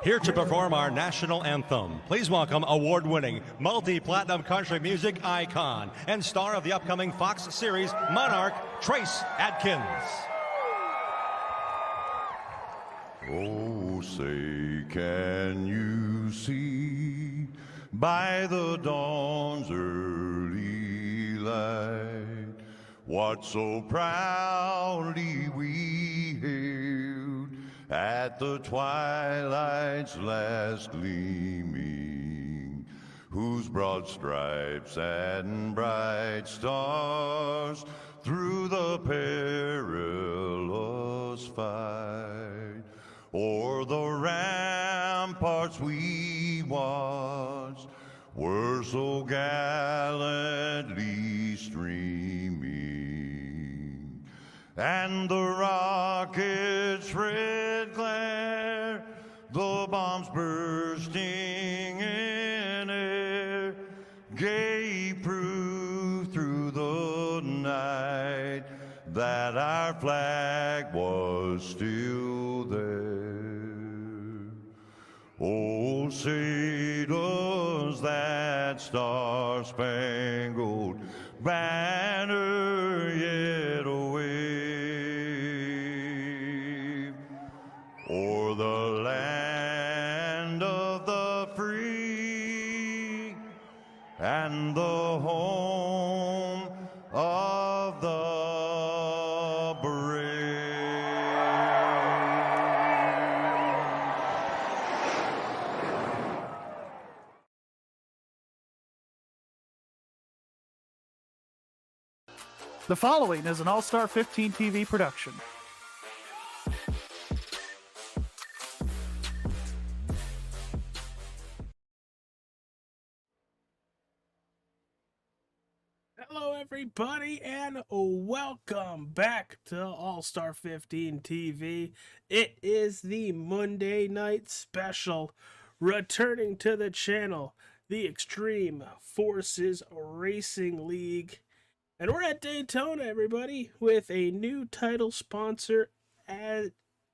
Here to perform our national anthem, please welcome award-winning, multi-platinum country music icon and star of the upcoming Fox series Monarch, Trace Adkins. Oh, say, can you see by the dawn's early light what so proudly we hailed at the twilight's last gleaming, whose broad stripes and bright stars through the perilous fight o'er the ramparts we watched were so gallantly streaming, and the rockets' red glare, the bombs bursting in air, gave proof through the night that our flag was still there. Oh, say does that star-spangled banner yet wave o'er the land of the free and the home of the brave. The following is an All-Star 15 TV production. Hello, everybody, and welcome back to All-Star 15 TV. It is the Monday night special, returning to the channel, the Extreme Forces Racing League. And we're at Daytona, everybody, with a new title sponsor as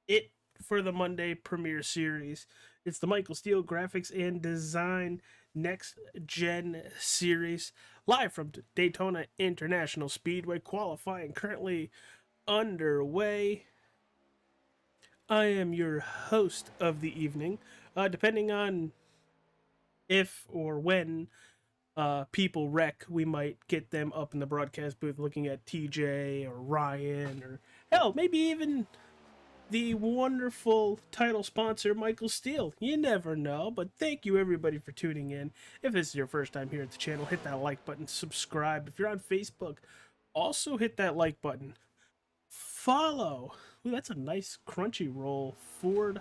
it for the Monday Premiere Series. It's the Michael Steele Graphics and Design Next Gen Series, live from Daytona International Speedway. Qualifying currently underway. I am your host of the evening. Depending on if or when people wreck, we might get them up in the broadcast booth looking at TJ or Ryan, or hell, maybe even the wonderful title sponsor Michael Steele. You never know. But thank you everybody for tuning in. If this is your first time here at the channel, hit that like button, subscribe. If you're on Facebook, also hit that like button. Follow. Ooh, that's a nice crunchy roll Ford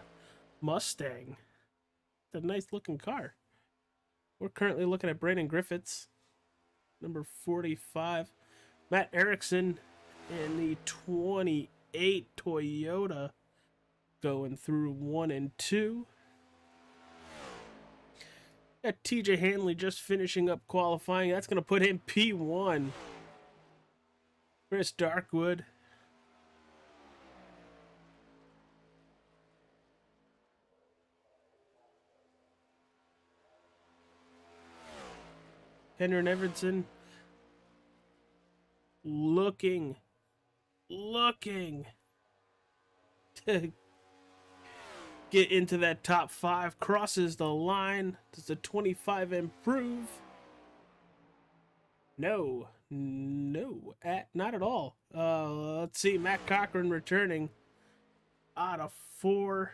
Mustang. It's a nice looking car. We're currently looking at Brandon Griffiths, number 45. Matt Erickson in the 28 Toyota, going through 1 and 2. Got TJ Hanley just finishing up qualifying. That's going to put him P1. Chris Darkwood. Henry Everson looking to get into that top 5, crosses the line. Does the 25 improve? No, not at all. Let's see, Matt Cochran returning out of 4.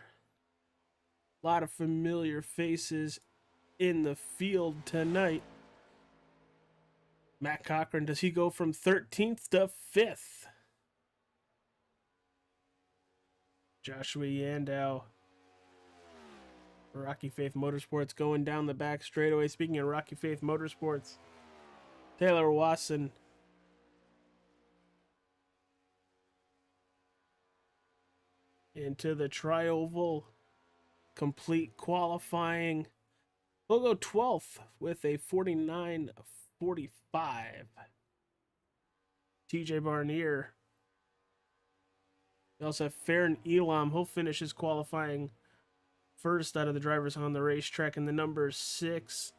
A lot of familiar faces in the field tonight. Matt Cochran, does he go from 13th to 5th? Joshua Yandow. Rocky Faith Motorsports going down the back straightaway. Speaking of Rocky Faith Motorsports, Taylor Wasson. Into the tri-oval. Complete qualifying. We'll go 12th with a 49-45. TJ Barnier. We also have Farron Elam. He'll finish his qualifying first out of the drivers on the racetrack in the number 6.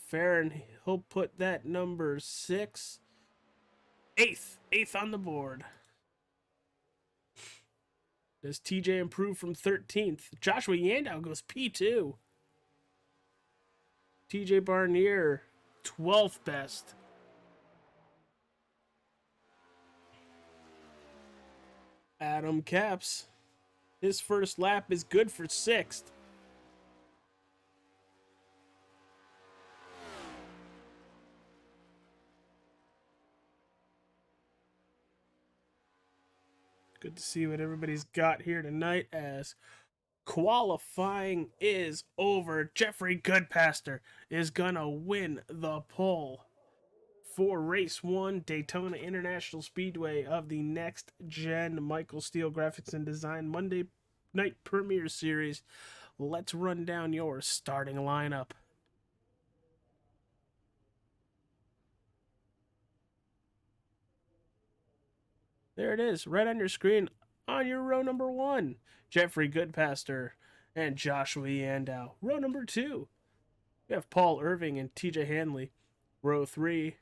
Farron, he'll put that number 6. Eighth on the board. Does TJ improve from 13th? Joshua Yandow goes P2. TJ Barnier, 12th best. Adam Caps, his first lap is good for 6th. Good to see what everybody's got here tonight as qualifying is over. Jeffrey Goodpaster is gonna win the pole for race 1, Daytona International Speedway of the next gen Michael Steele Graphics and Design Monday Night Premiere Series. Let's run down your starting lineup. There it is, right on your screen, on your row number 1, Jeffrey Goodpaster and Joshua Yandow. Row number 2, we have Paul Irving and TJ Hanley. Row 3,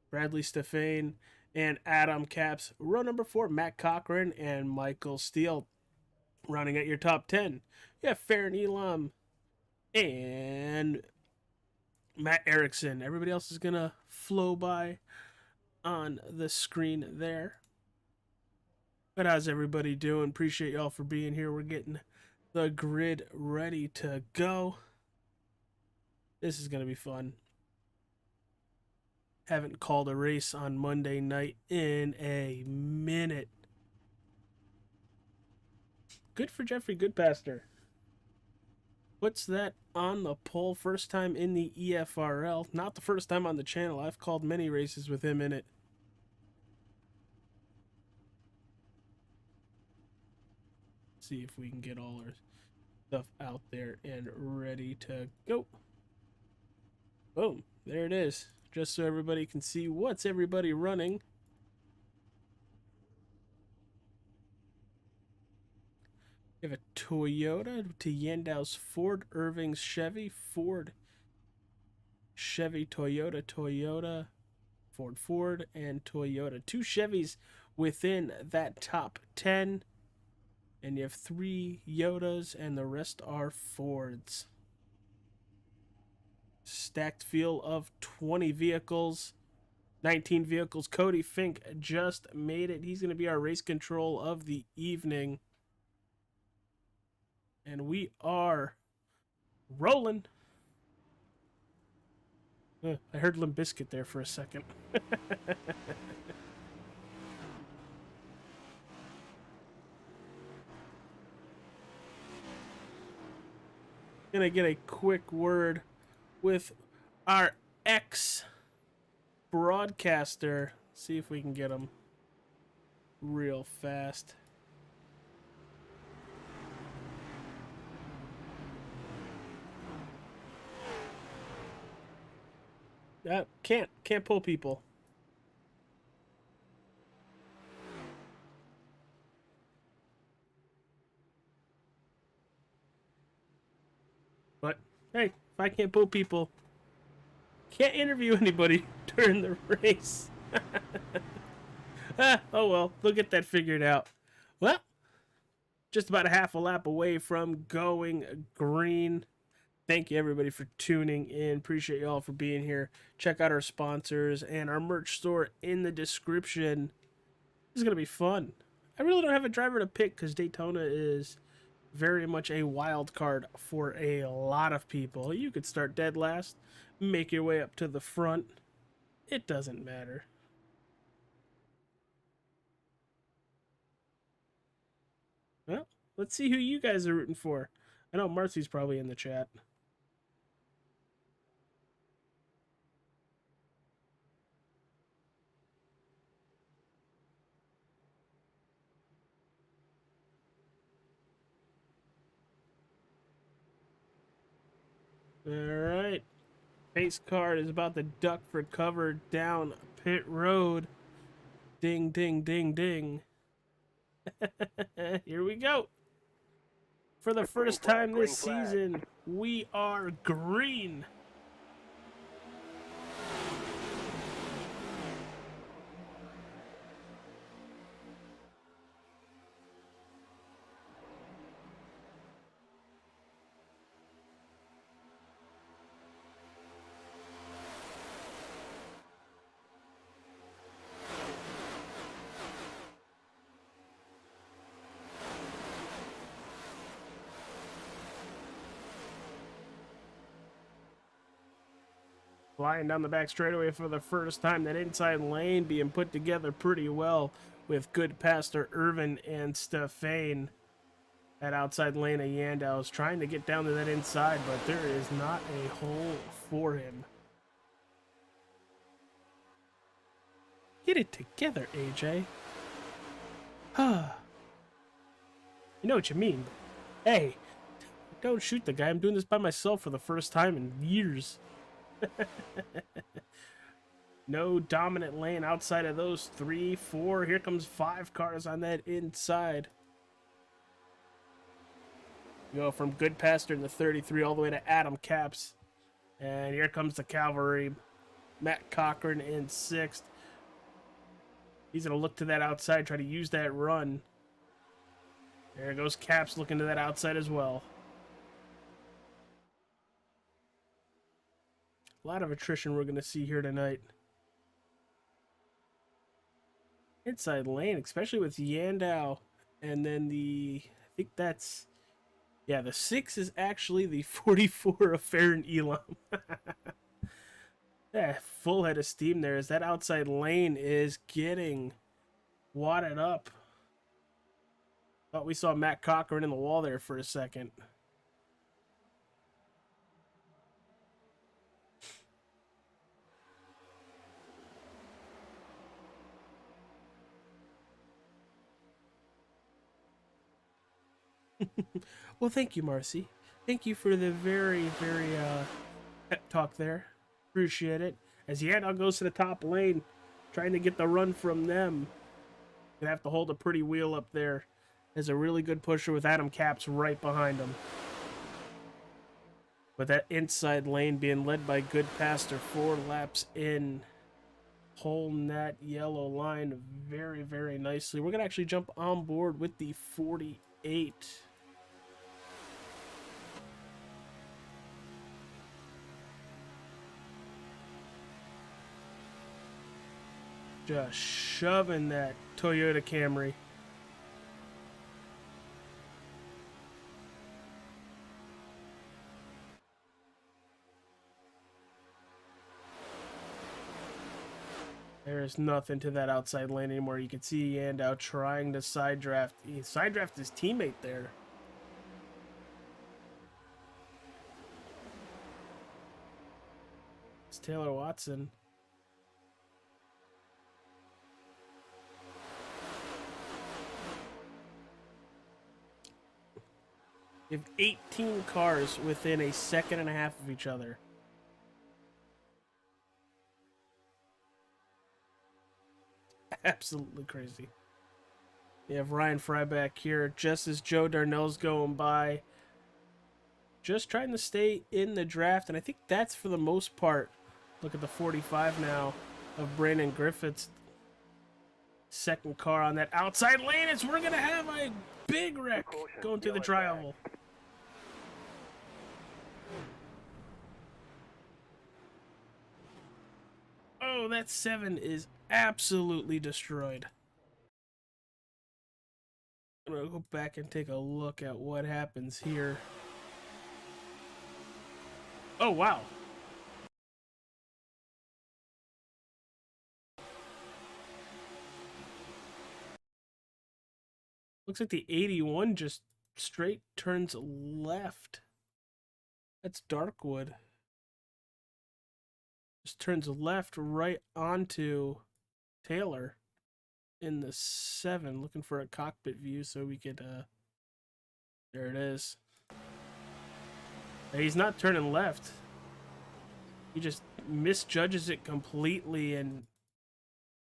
Bradley Stefane and Adam Caps. Row number 4, Matt Cochran and Michael Steele. Running at your top 10, you have Farron Elam and Matt Erickson. Everybody else is going to flow by on the screen there. But how's everybody doing? Appreciate y'all for being here. We're getting the grid ready to go. This is going to be fun. Haven't called a race on Monday night in a minute. Good for Jeffrey Goodpaster. What's that on the pole? First time in the EFRL. Not the first time on the channel. I've called many races with him in it. See if we can get all our stuff out there and ready to go. Boom, there it is. Just so everybody can see what's everybody running. We have a Toyota to Yandow's Ford, Irving's Chevy, Ford, Chevy, Toyota, Toyota, Ford, Ford, and Toyota. 2 Chevys within that top 10. And you have 3 Yodas, and the rest are Fords. Stacked field of 20 vehicles, 19 vehicles. Cody Fink just made it. He's going to be our race control of the evening. And we are rolling. I heard Limp Bizkit there for a second. Gonna get a quick word with our ex-broadcaster. See if we can get him real fast. Can't pull people. But hey, if I can't pull people, can't interview anybody during the race. Oh well, we'll get that figured out. Well, just about a half a lap away from going green. Thank you everybody for tuning in. Appreciate y'all for being here. Check out our sponsors and our merch store in the description. This is gonna be fun. I really don't have a driver to pick because Daytona is very much a wild card for a lot of people. You could start dead last, make your way up to the front. It doesn't matter. Well, let's see who you guys are rooting for. I know Marcy's probably in the chat. Alright. Pace car is about to duck for cover down pit road. Ding, ding, ding, ding. Here we go. For the first time this season, we are green. Flying down the back straightaway for the first time. That inside lane being put together pretty well with good passer Irvin and Stefane. That outside lane of Yandel is trying to get down to that inside, but there is not a hole for him. Get it together, AJ. You know what you mean. Hey, don't shoot the guy. I'm doing this by myself for the first time in years. No dominant lane outside of those 3, 4. Here comes 5 cars on that inside. You go from Good Pastor in the 33 all the way to Adam Caps. And here comes the cavalry. Matt Cochran in 6th. He's going to look to that outside, try to use that run. There goes Caps looking to that outside as well. A lot of attrition we're going to see here tonight. Inside lane, especially with Yandau. And then I think that's, yeah, the 6 is actually the 44 of Farron Elam. Yeah, full head of steam there as that outside lane is getting wadded up. Thought we saw Matt Cochran in the wall there for a second. Well, thank you, Marcy. Thank you for the very, very pep talk there. Appreciate it. As Yandel goes to the top lane, trying to get the run from them. Gonna have to hold a pretty wheel up there. There's a really good pusher with Adam Caps right behind him. With that inside lane being led by Good Pastor, 4 laps in. Holding that yellow line very, very nicely. We're gonna actually jump on board with the 48. Just shoving that Toyota Camry. There's nothing to that outside lane anymore. You can see Yandau trying to side draft. He side drafted his teammate there. It's Taylor Watson. You have 18 cars within a second and a half of each other. Absolutely crazy. You have Ryan Fry back here just as Joe Darnell's going by. Just trying to stay in the draft, and I think that's for the most part. Look at the 45 now of Brandon Griffith's second car on that outside lane. As we're going to have a big wreck going through the tri-oval. Oh, that 7 is absolutely destroyed. I'm going to go back and take a look at what happens here. Oh, wow. Looks like the 81 just straight turns left. That's Darkwood. Just turns left right onto Taylor in the 7. Looking for a cockpit view so we could, there it is. He's not turning left. He just misjudges it completely and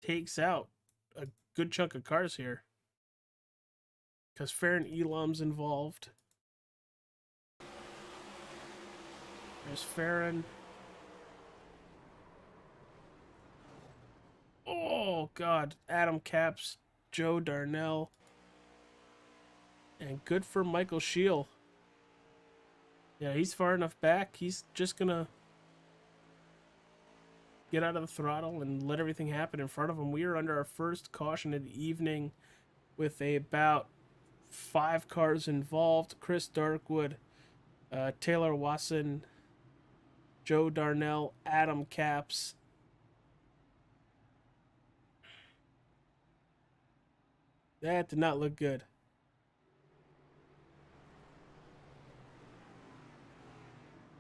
takes out a good chunk of cars here. Because Farron Elam's involved. There's Farron. Oh, God. Adam Capps, Joe Darnell. And good for Michael Scheel. Yeah, he's far enough back. He's just going to get out of the throttle and let everything happen in front of him. We are under our first caution of the evening with about 5 cars involved. Chris Darkwood, Taylor Wasson, Joe Darnell, Adam Capps. That did not look good.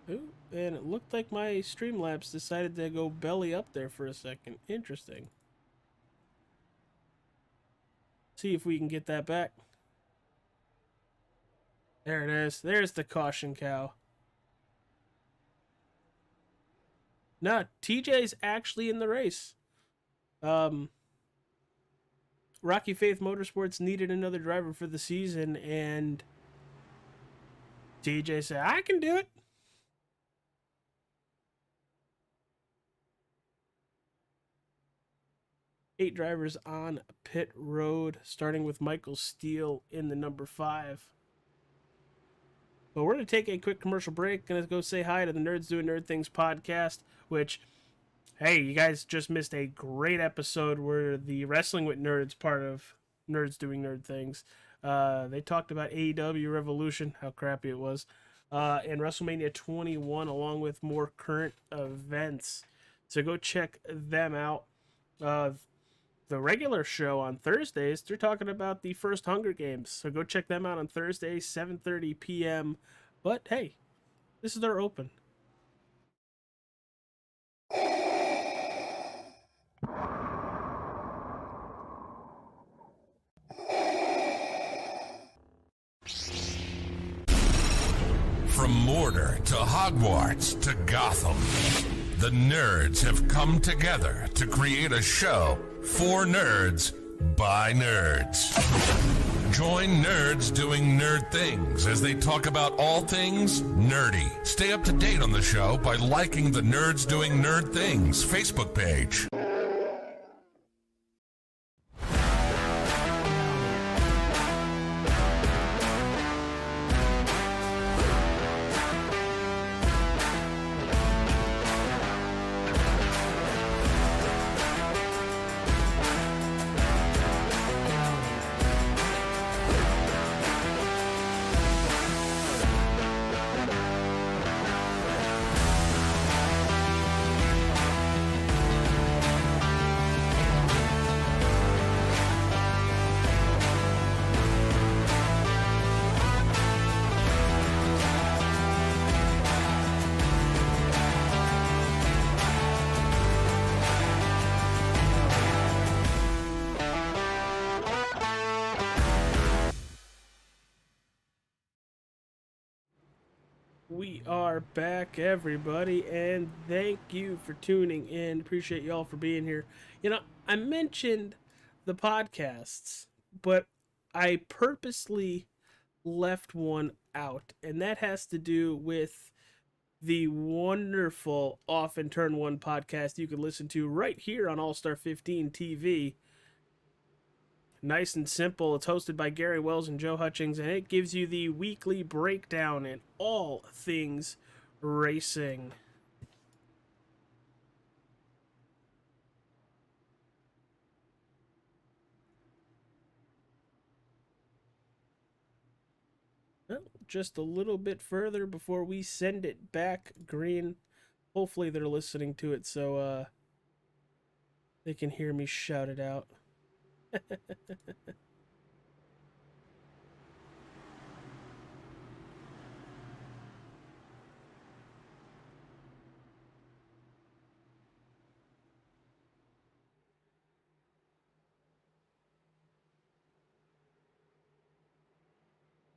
Ooh, and it looked like my Streamlabs decided to go belly up there for a second. Interesting. See if we can get that back. There it is. There's the caution cow. No, TJ's actually in the race. Rocky Faith Motorsports needed another driver for the season, and TJ said, I can do it. Eight drivers on pit road, starting with Michael Steele in the number 5. But we're going to take a quick commercial break. Going to go say hi to the Nerds Doing Nerd Things podcast, which, hey, you guys just missed a great episode where the Wrestling with Nerds part of Nerds Doing Nerd Things. They talked about AEW Revolution, how crappy it was, and WrestleMania 21, along with more current events. So go check them out. The regular show on Thursdays, they're talking about the first Hunger Games. So go check them out on Thursday, 7:30 p.m. But hey, this is their open. From Mordor to Hogwarts to Gotham, the nerds have come together to create a show for nerds by nerds. Join Nerds Doing Nerd Things as they talk about all things nerdy. Stay up to date on the show by liking the Nerds Doing Nerd Things Facebook page. We are back, everybody, and thank you for tuning in. Appreciate y'all for being here. You know, I mentioned the podcasts, but I purposely left one out, and that has to do with the wonderful Off and Turn 1 podcast you can listen to right here on All Star 15 TV. Nice and simple. It's hosted by Gary Wells and Joe Hutchings, and it gives you the weekly breakdown in all things racing. Well, just a little bit further before we send it back green. Hopefully they're listening to it so they can hear me shout it out.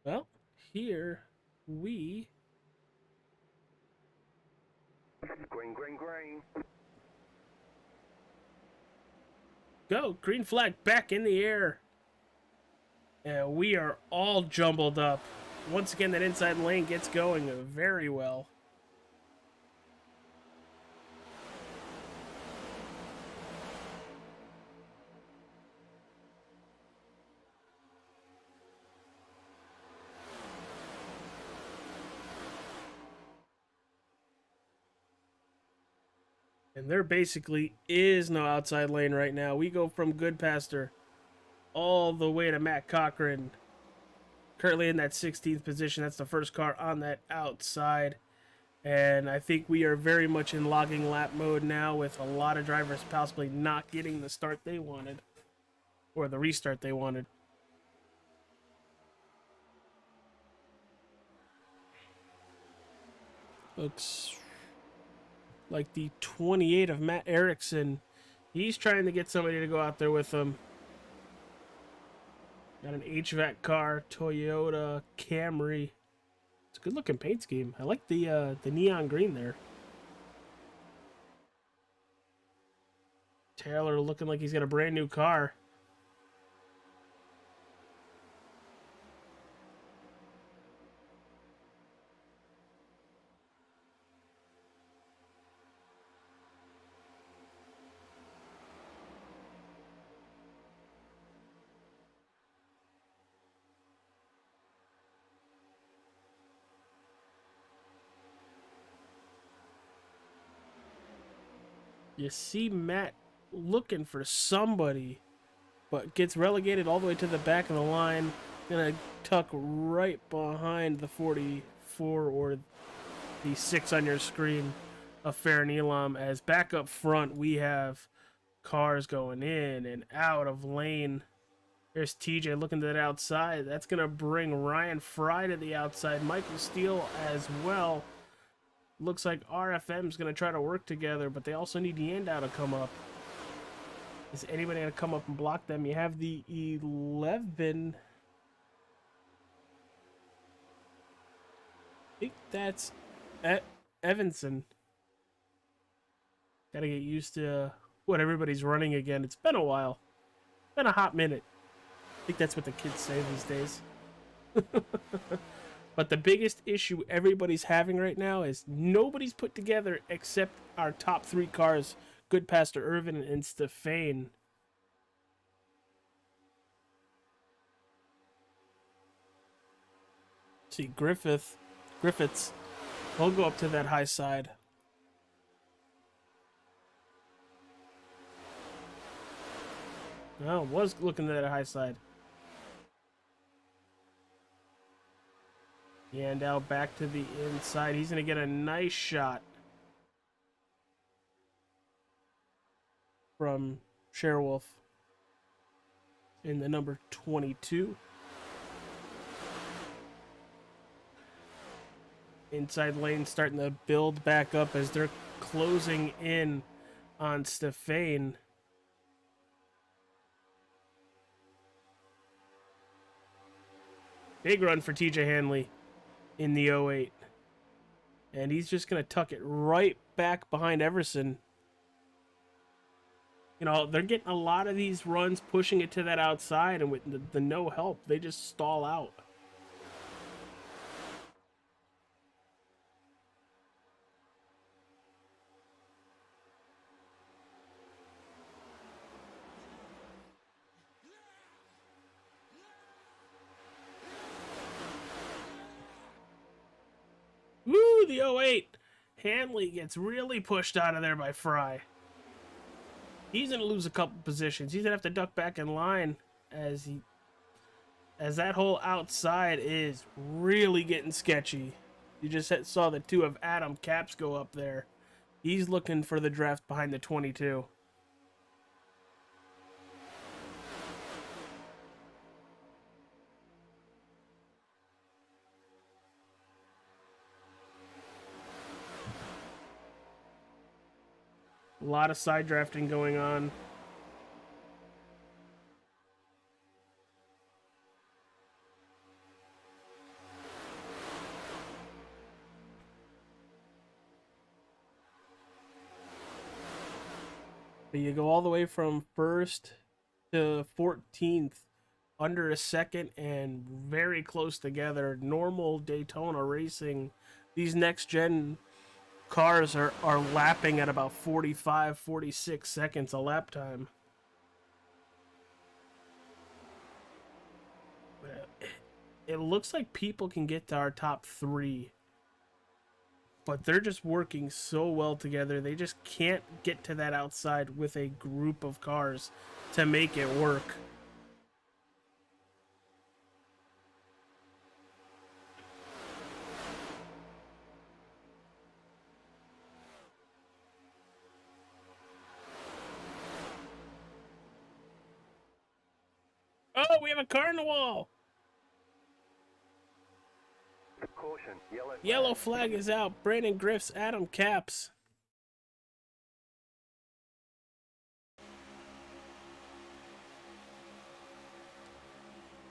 Well, here we Green. go. Green flag back in the air. And we are all jumbled up. Once again, that inside lane gets going very well. And there basically is no outside lane right now. We go from Goodpaster all the way to Matt Cochran. Currently in that 16th position. That's the first car on that outside. And I think we are very much in logging lap mode now, with a lot of drivers possibly not getting the start they wanted. Or the restart they wanted. Looks like the 28 of Matt Erickson. He's trying to get somebody to go out there with him. Got an HVAC car, Toyota Camry. It's a good looking paint scheme. I like the neon green there. Taylor looking like he's got a brand new car. You see Matt looking for somebody, but gets relegated all the way to the back of the line. Gonna tuck right behind the 44 or the 6 on your screen of Farron Elam, as back up front we have cars going in and out of lane. There's TJ looking to that outside. That's gonna bring Ryan Fry to the outside. Michael Steele as well. Looks like RFM's going to try to work together, but they also need Yandow to come up. Is anybody going to come up and block them? You have the 11. I think that's Evanson. Got to get used to what everybody's running again. It's been a while. Been a hot minute. I think that's what the kids say these days. But the biggest issue everybody's having right now is nobody's put together except our top 3 cars, Goodpaster, Irvin, and Stefane. See, Griffiths, will go up to that high side. No, was looking at that high side. Yandow back to the inside. He's going to get a nice shot from Sherwolf in the number 22. Inside lane starting to build back up as they're closing in on Stefane. Big run for TJ Hanley in the 08. And he's just going to tuck it right back behind Everson. You know, they're getting a lot of these runs pushing it to that outside, and with the no help, they just stall out. Woo, the 08. Hanley gets really pushed out of there by Fry. He's going to lose a couple positions. He's going to have to duck back in line as that whole outside is really getting sketchy. You just saw the 2 of Adam Caps go up there. He's looking for the draft behind the 22. A lot of side drafting going on. But you go all the way from 1st to 14th, under a second and very close together. Normal Daytona racing. These next gen cars are lapping at about 45, 46 seconds a lap time. It looks like people can get to our top 3 but they're just working so well together. They just can't get to that outside with a group of cars to make it work. Oh, we have a car in the wall. Caution, Yellow flag is out. Brandon Griff's Adam Caps.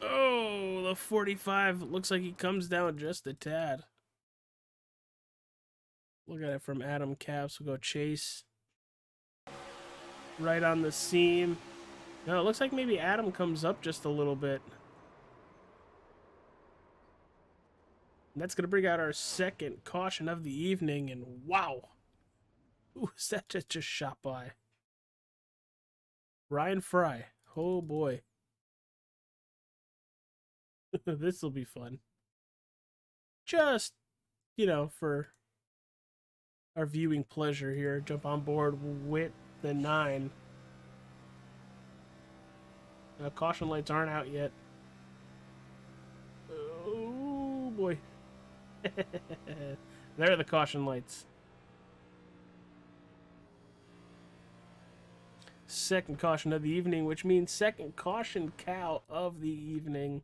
Oh, the 45 looks like he comes down just a tad. Look at it from Adam Caps. We'll go Chase. Right on the seam. No, it looks like maybe Adam comes up just a little bit. And that's going to bring out our second caution of the evening. And wow. Ooh, is that just shot by? Ryan Fry. Oh boy. This will be fun. Just, you know, for our viewing pleasure here. Jump on board with the 9. Caution lights aren't out yet. Oh boy. There are the caution lights. Second caution of the evening, which means second caution cow of the evening.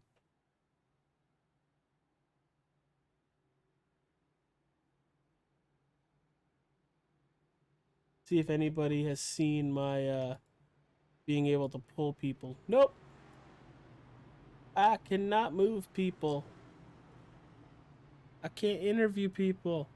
See if anybody has seen my being able to pull people. Nope. I cannot move people. I can't interview people.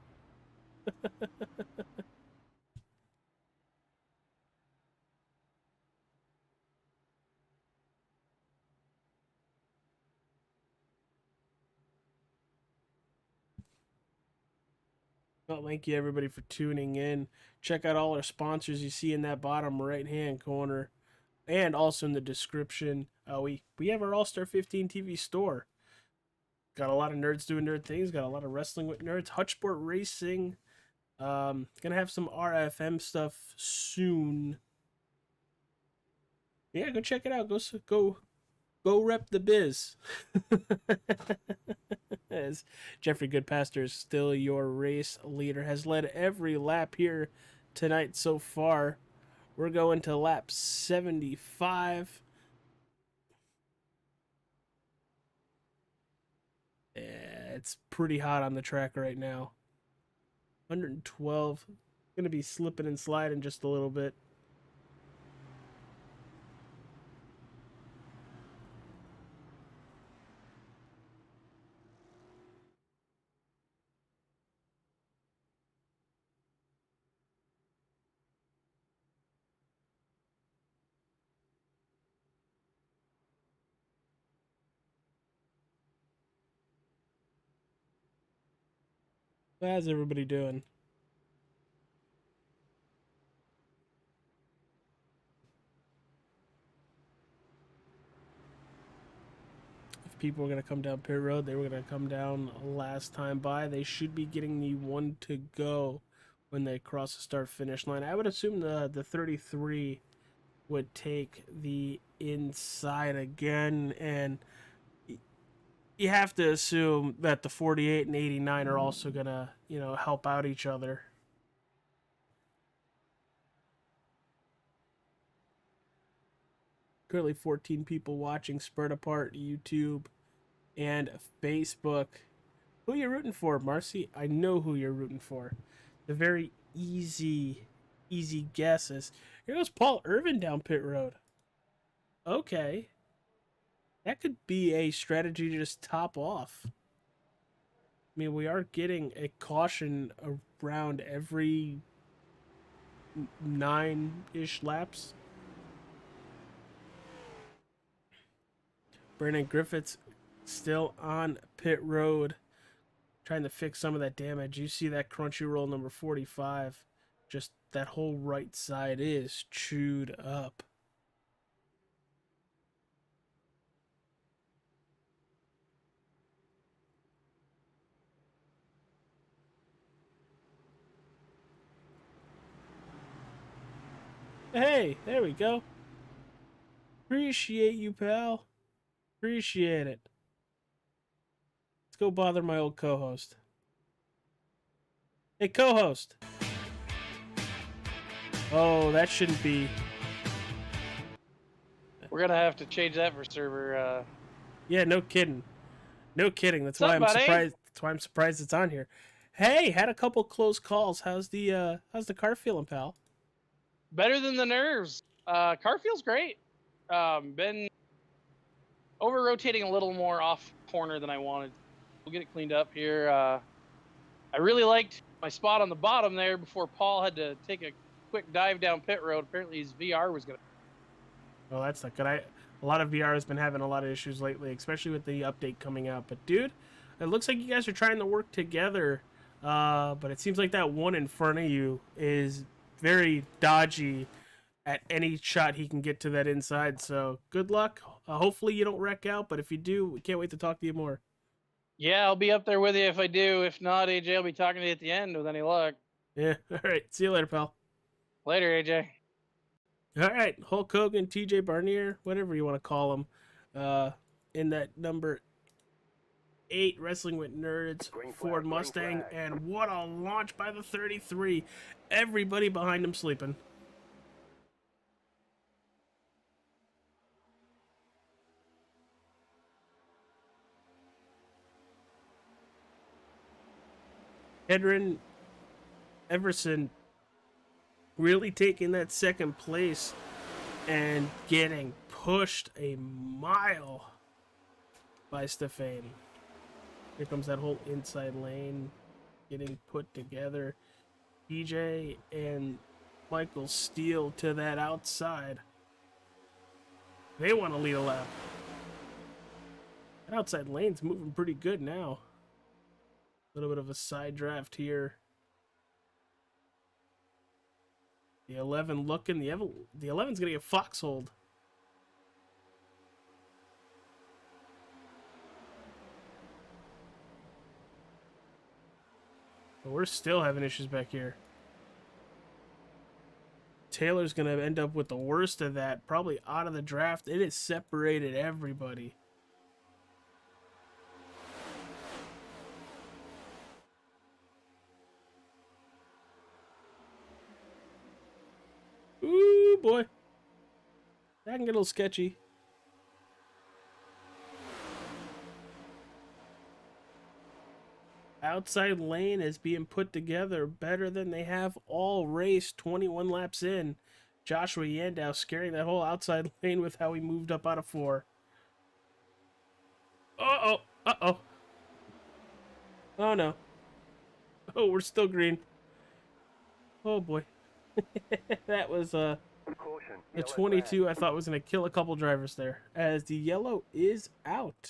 Well, thank you everybody for tuning in. Check out all our sponsors you see in that bottom right hand corner, and also in the description. We have our All-Star 15 TV store. Got a lot of nerds doing nerd things. Got a lot of wrestling with nerds. Hutchsport Racing. Gonna have some RFM stuff soon. Yeah, go check it out. Go rep the biz. As Jeffrey Goodpaster is still your race leader, has led every lap here tonight so far. We're going to lap 75. Yeah, it's pretty hot on the track right now. 112. Gonna be slipping and sliding just a little bit. How's everybody doing? If people were going to come down pit road, they were going to come down last time by. They should be getting the 1 to go when they cross the start finish line. I would assume the 33 would take the inside again, and you have to assume that the 48 and 89 are also going to, you know, help out each other. Currently 14 people watching, spread apart YouTube and Facebook. Who are you rooting for, Marcy? I know who you're rooting for. The very easy guesses. Here goes Paul Irvin down pit road. Okay. That could be a strategy to just top off. I mean, we are getting a caution around every 9-ish laps. Brandon Griffith's still on pit road, trying to fix some of that damage. You see that Crunchyroll number 45. Just that whole right side is chewed up. Hey, there we go. Appreciate you, pal. Appreciate it. Let's go bother my old co-host. Hey, co-host. Oh, that shouldn't be. We're gonna have to change that for server. Yeah, no kidding. No kidding. That's What's why up, I'm buddy? surprised. That's why I'm surprised it's on here. Hey, had a couple close calls. How's the car feeling, pal? Better than the nerves. Car feels great. Been over rotating a little more off corner than I wanted. We'll get it cleaned up here. I really liked my spot on the bottom there before Paul had to take a quick dive down pit road. Apparently his VR was gonna. Well, that's not good. A lot of VR has been having a lot of issues lately, especially with the update coming out. But dude, it looks like you guys are trying to work together. But it seems like that one in front of you is very dodgy at any shot he can get to that inside. So good luck. Hopefully you don't wreck out, but if you do, we can't wait to talk to you more. Yeah, I'll be up there with you if I do. If not, AJ will be talking to you at the end with any luck. Yeah. All right. See you later, pal. Later, AJ. All right. Hulk Hogan, TJ Barnier, whatever you want to call him, in that number 8 Wrestling with Nerds Ford Mustang, and what a launch by the 33. Everybody behind him sleeping. Edrin Everson really taking that second place and getting pushed a mile by Stefan. Here comes that whole inside lane getting put together. DJ and Michael Steele to that outside. They want to lead a lap. That outside lane's moving pretty good now. A little bit of a side draft here. The 11 looking. The 11's going to get foxholed. But we're still having issues back here. Taylor's going to end up with the worst of that. Probably out of the draft. It has separated everybody. Ooh, boy. That can get a little sketchy. Outside lane is being put together better than they have all race. 21 laps in. Joshua Yandow scaring that whole outside lane with how he moved up out of 4. Uh-oh. Uh-oh. Oh, no. Oh, we're still green. Oh, boy. That was the 22 I thought was going to kill a couple drivers there. As the yellow is out.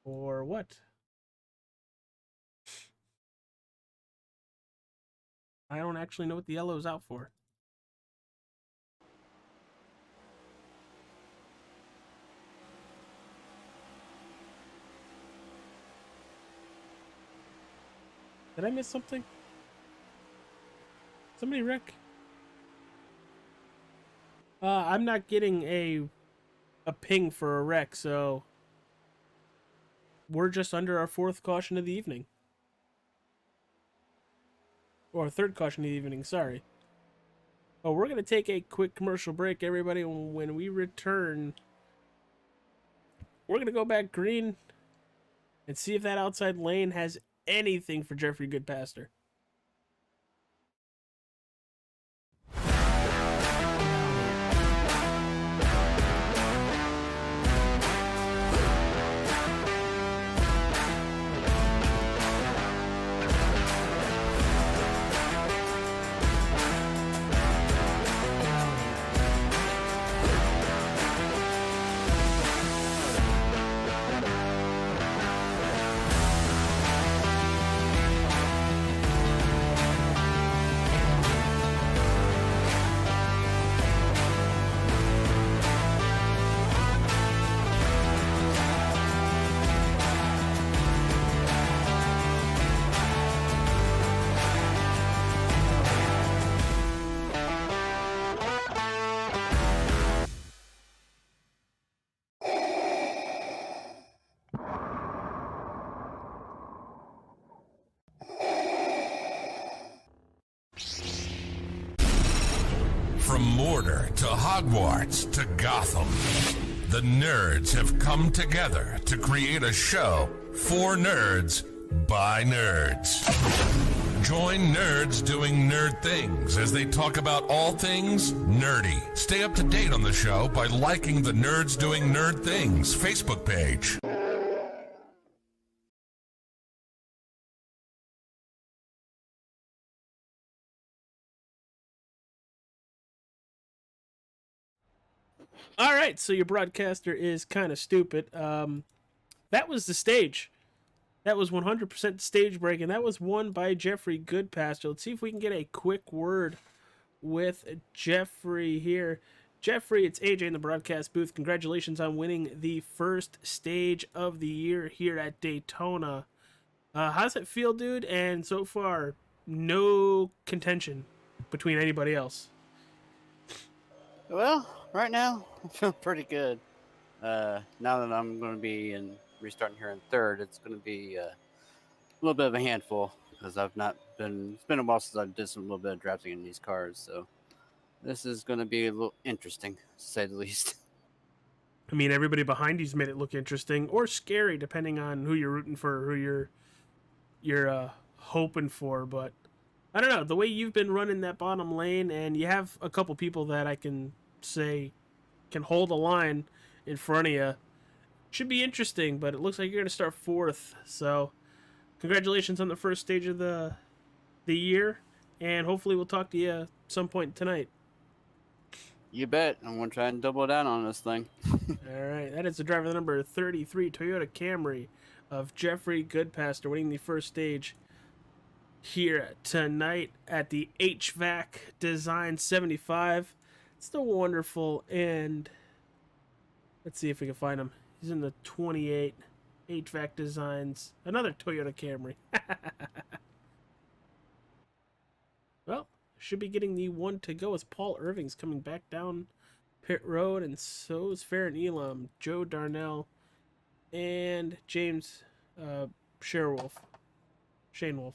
Or what? I don't actually know what the yellow is out for. Did I miss something? Somebody wreck? I'm not getting a ping for a wreck, so we're just under our 4th caution of the evening. Or 3rd caution of the evening, sorry. Oh, we're going to take a quick commercial break, everybody. When we return, we're going to go back green and see if that outside lane has anything for Jeffrey Goodpaster. From Mordor to Hogwarts to Gotham, the nerds have come together to create a show for nerds by nerds. Join nerds doing nerd things as they talk about all things nerdy. Stay up to date on the show by liking the Nerds Doing Nerd Things Facebook page. All right, so your broadcaster is kind of stupid. That was the stage. That was 100% stage break, and that was won by Jeffrey Goodpasture. Let's see if we can get a quick word with Jeffrey here. Jeffrey, it's AJ in the broadcast booth. Congratulations on winning the first stage of the year here at Daytona. How's it feel, dude? And so far, no contention between anybody else. Well, right now, I feel pretty good. Now that I'm going to be restarting here in third, it's going to be a little bit of a handful because it's been a while since I did some little bit of drafting in these cars. So this is going to be a little interesting, to say the least. I mean, everybody behind you's made it look interesting or scary, depending on who you're rooting for, who you're hoping for. But I don't know, the way you've been running that bottom lane, and you have a couple people that I can say can hold a line in front of you, should be interesting. But it looks like you're going to start fourth. So congratulations on the first stage of the year, and hopefully we'll talk to you some point tonight. You bet. I'm going to try and double down on this thing. All right, that is the driver number 33 Toyota Camry of Jeffrey Goodpasture, winning the first stage here tonight at the HVAC Design 75. Still wonderful, and let's see if we can find him. He's in the 28 HVAC Designs, another Toyota Camry. Well, should be getting the one to go as Paul Irving's coming back down pit road, and so is Farron Elam, Joe Darnell, and James Shane Wolf.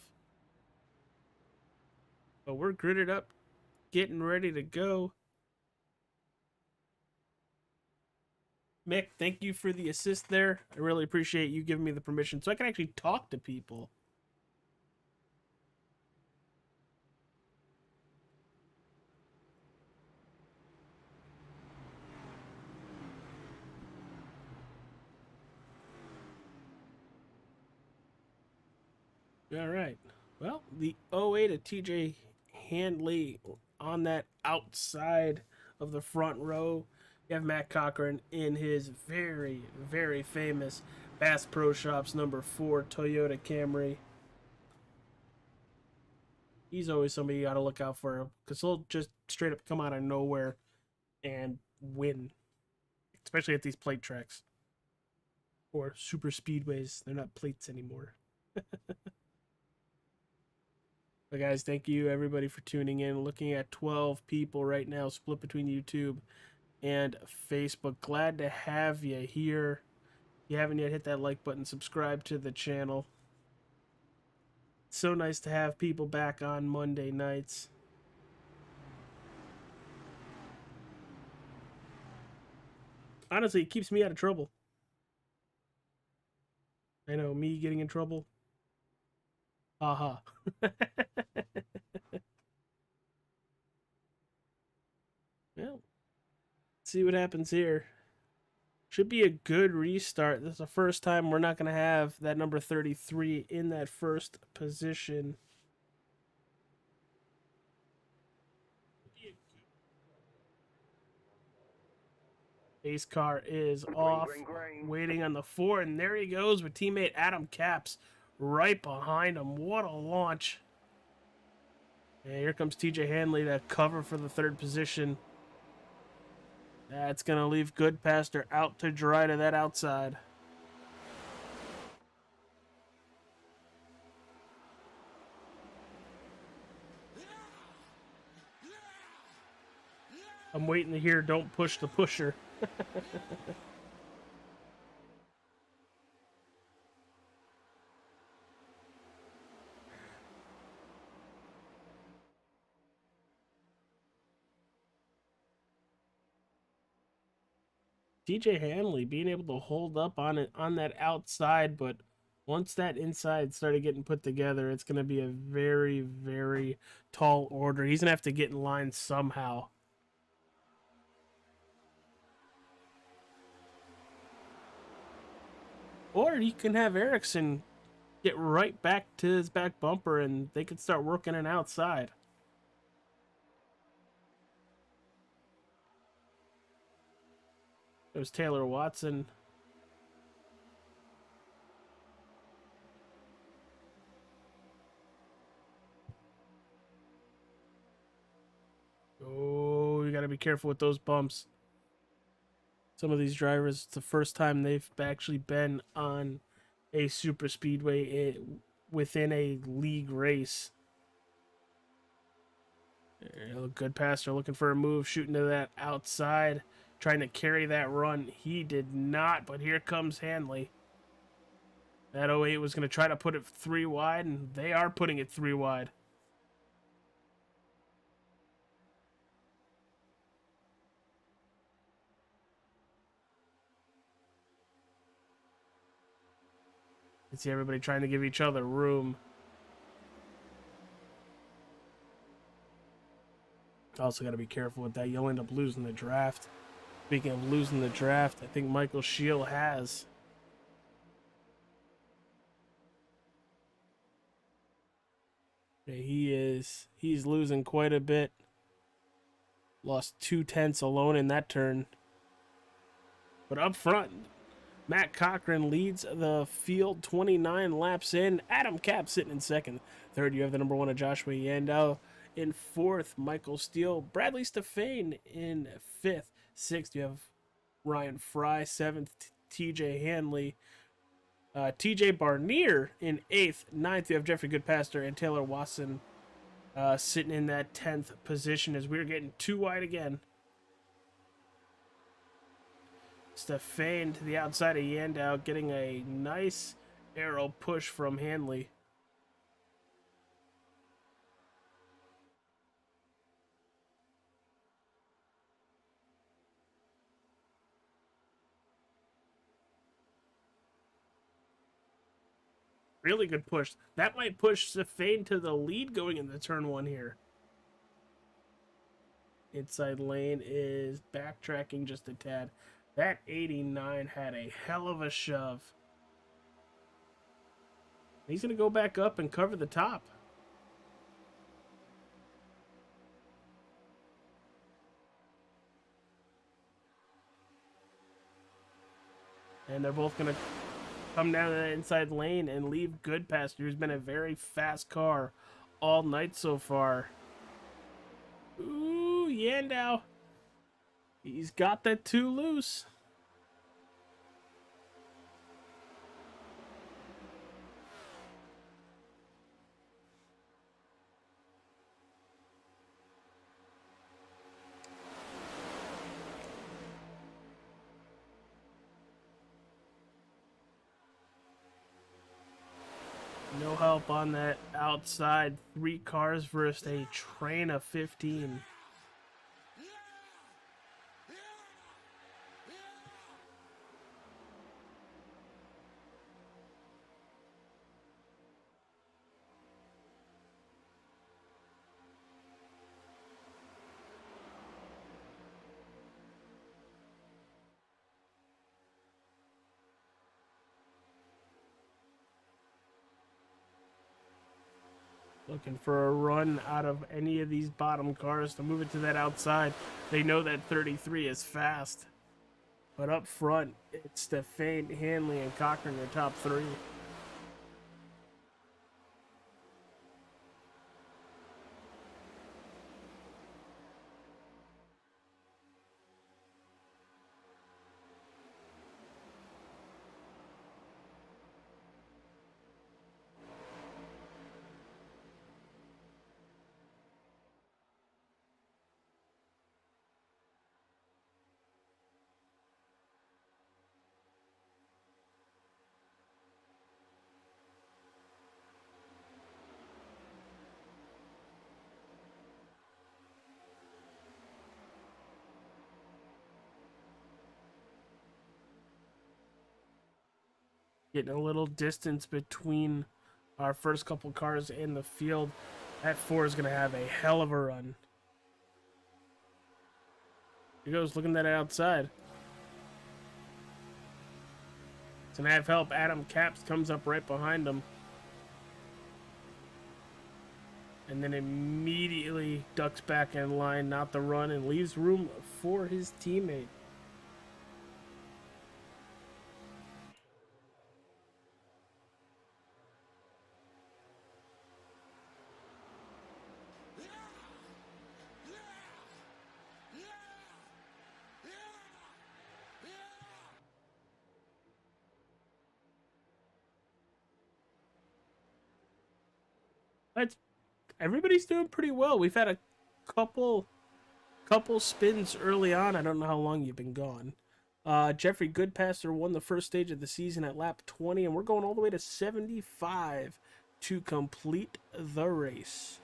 But we're gridded up, getting ready to go. Mick, thank you for the assist there. I really appreciate you giving me the permission so I can actually talk to people. All right. Well, the 08 of TJ Handley on that outside of the front row. You have Matt Cochran in his very, very famous Bass Pro Shops number 4 Toyota Camry. He's always somebody you got to look out for, because he'll just straight up come out of nowhere and win, especially at these plate tracks or super speedways. They're not plates anymore. But guys, thank you everybody for tuning in. Looking at 12 people right now, split between YouTube and Facebook. Glad to have you here. If you haven't yet, hit that like button, subscribe to the channel. It's so nice to have people back on Monday nights. Honestly, it keeps me out of trouble. I know, me getting in trouble. Aha. Well, see what happens here. Should be a good restart. This is the first time we're not going to have that number 33 in that first position. Base car is off, waiting on the 4, and there he goes with teammate Adam Capps right behind him. What a launch. And here comes TJ Handley to cover for the 3rd position. That's going to leave Goodpasture out to dry to that outside. I'm waiting to hear "Don't push the pusher." TJ Hanley being able to hold up on it on that outside, but once that inside started getting put together, it's going to be a very, very tall order. He's going to have to get in line somehow. Or you can have Erickson get right back to his back bumper and they could start working an outside. There's Taylor Watson. Oh, you got to be careful with those bumps. Some of these drivers, it's the first time they've actually been on a super speedway within a league race. Good passer looking for a move, shooting to that outside, trying to carry that run. He did not, but here comes Hanley. That 08 was going to try to put it 3 wide, and they are putting it 3 wide. You see everybody trying to give each other room. Also got to be careful with that. You'll end up losing the draft. Speaking of losing the draft, I think Michael Scheel has. Yeah, he's losing quite a bit. Lost 2/10 alone in that turn. But up front, Matt Cochran leads the field 29 laps in. Adam Capp sitting in second. Third, you have the number 1 of Joshua Yandel. In fourth, Michael Steele. Bradley Stefane in fifth. Sixth, you have Ryan Fry. Seventh, TJ Hanley. TJ Barnier in eighth. Ninth, you have Jeffrey Goodpaster and Taylor Watson sitting in that 10th position as we're getting 2 wide again. Stefane to the outside of Yandau, getting a nice arrow push from Hanley. Really good push. That might push Stefane to the lead going into turn 1 here. Inside lane is backtracking just a tad. That 89 had a hell of a shove. He's going to go back up and cover the top. And they're both going to come down to the inside lane and leave Goodpaster, who's been a very fast car all night so far. Ooh, Yandau. He's got that 2 loose. No help on that outside. 3 cars versus a train of 15. Looking for a run out of any of these bottom cars to move it to that outside. They know that 33 is fast. But up front, it's Stefane, Hanley, and Cochran, their top 3. Getting a little distance between our first couple cars in the field. That 4 is going to have a hell of a run. He goes looking at it outside. It's going to have help. Adam Caps comes up right behind him. And then immediately ducks back in line, not the run, and leaves room for his teammate. Everybody's doing pretty well. We've had a couple spins early on. I don't know how long you've been gone. Jeffrey Goodpaster won the first stage of the season at lap 20, and we're going all the way to 75 to complete the race.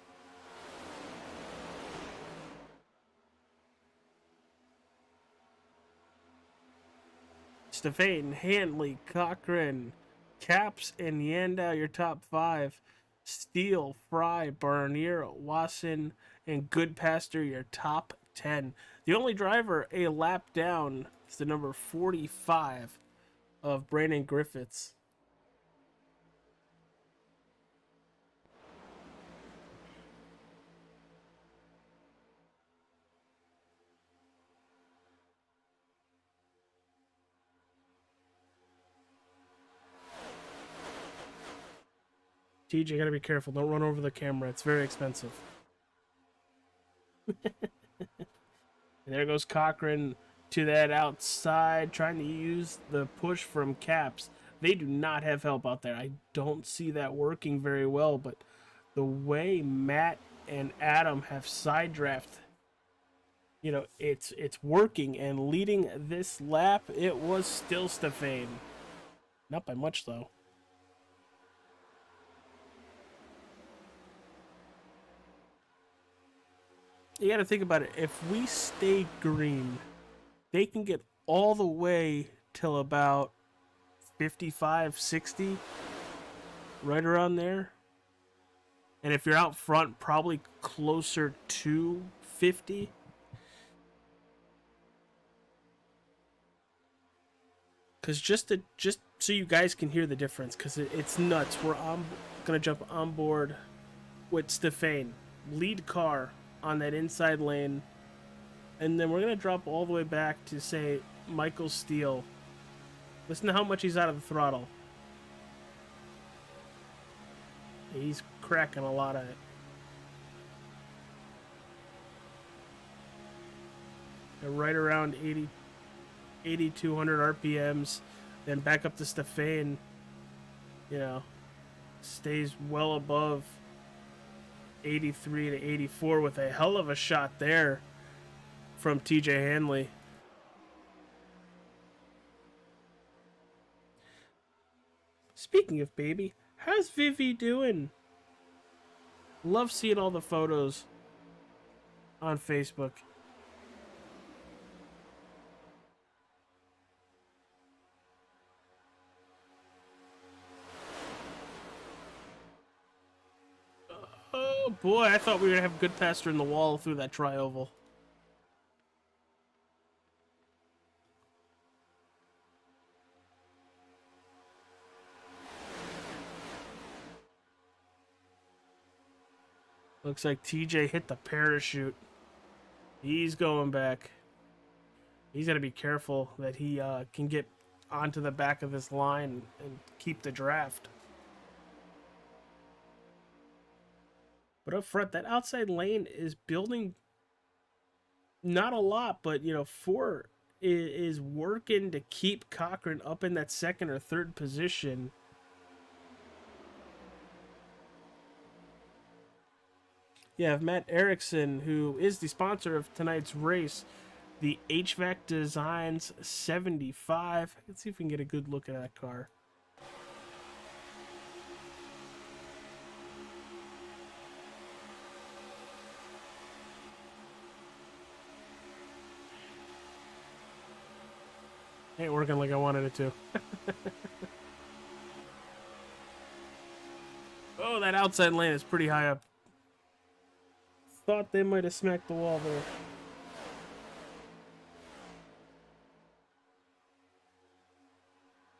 Stefan, Hanley, Cochran, Caps, and Yandau, your top 5. Steele, Fry, Bernier, Wasson, and Goodpaster, your top 10. The only driver a lap down is the number 45 of Brandon Griffiths. TJ, gotta be careful. Don't run over the camera. It's very expensive. And there goes Cochran to that outside, trying to use the push from Caps. They do not have help out there. I don't see that working very well, but the way Matt and Adam have side draft, you know, it's working. And leading this lap, it was still Stefan. Not by much, though. You got to think about it. If we stay green, they can get all the way till about 55, 60, right around there. And if you're out front, probably closer to 50. Because just so you guys can hear the difference, because it's nuts. We're gonna jump on board with Stefan, lead car on that inside lane, and then we're gonna drop all the way back to, say, Michael Steele. Listen to how much he's out of the throttle. He's cracking a lot of it. And right around 8,200 RPMs, then back up to Stefan. You know, stays well above 83 to 84 with a hell of a shot there from TJ Hanley. Speaking of baby, how's Vivi doing? Love seeing all the photos on Facebook. Oh boy, I thought we were gonna have Goodpaster in the wall through that tri-oval. Looks like TJ hit the parachute. He's going back. He's gotta be careful that he can get onto the back of this line and keep the draft. But up front, that outside lane is building not a lot, but, you know, 4 is working to keep Cochran up in that second or third position. You have Matt Erickson, who is the sponsor of tonight's race, the HVAC Designs 75. Let's see if we can get a good look at that car. Ain't working like I wanted it to. Oh, that outside lane is pretty high up. Thought they might have smacked the wall there.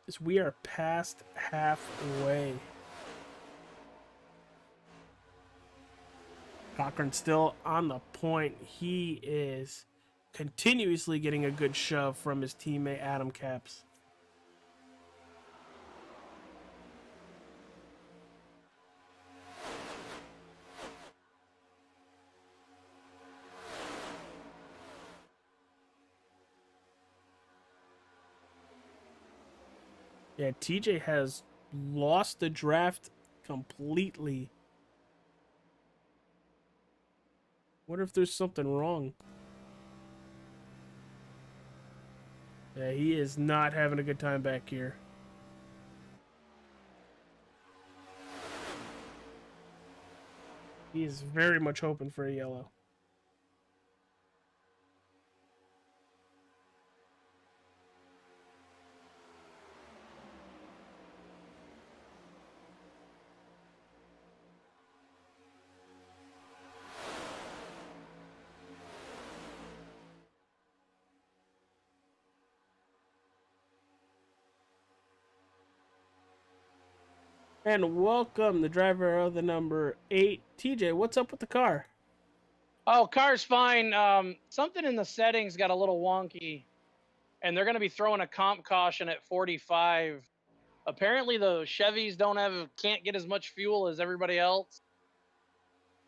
As we are past halfway. Cochran still on the point. He is continuously getting a good shove from his teammate Adam Capps. Yeah, TJ has lost the draft completely. What if there's something wrong? Yeah, he is not having a good time back here. He is very much hoping for a yellow. And welcome the driver of the number 8, TJ. What's up with the car? Oh, car's fine. Something in the settings got a little wonky, and they're going to be throwing a comp caution at 45. Apparently, the Chevys can't get as much fuel as everybody else.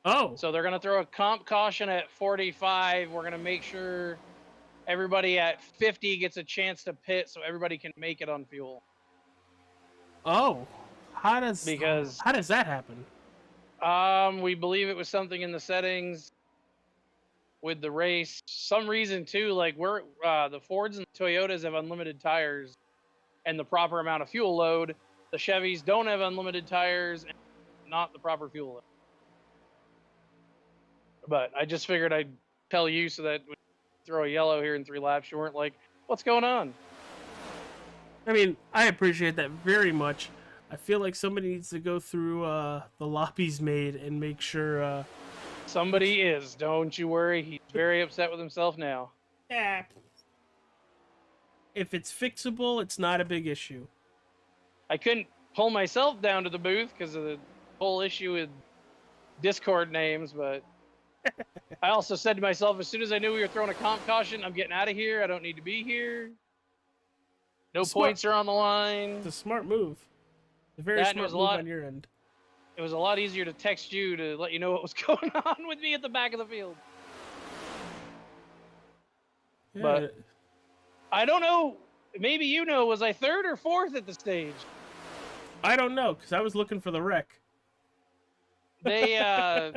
Oh, So they're going to throw a comp caution at 45. We're going to make sure everybody at 50 gets a chance to pit, so everybody can make it on fuel. oh, how does Because that happen? we believe it was something in the settings with the race. Some reason too, like the Fords and the Toyotas have unlimited tires and the proper amount of fuel load. The Chevys don't have unlimited tires and not the proper fuel load. But I just figured I'd tell you so that when you throw a yellow here in 3 laps, you weren't like, what's going on? I mean, I appreciate that very much. I feel like somebody needs to go through the lobbies made and make sure... Somebody is. Don't you worry. He's very upset with himself now. Yeah. If it's fixable, it's not a big issue. I couldn't pull myself down to the booth because of the whole issue with Discord names, but I also said to myself, as soon as I knew we were throwing a comp caution, I'm getting out of here. I don't need to be here. No points are on the line. It's a smart move. A very smart move on your end. It was a lot easier to text you to let you know what was going on with me at the back of the field. Yeah. But I don't know. Maybe you know, was I 3rd or 4th at the stage? I don't know, because I was looking for the wreck. They, I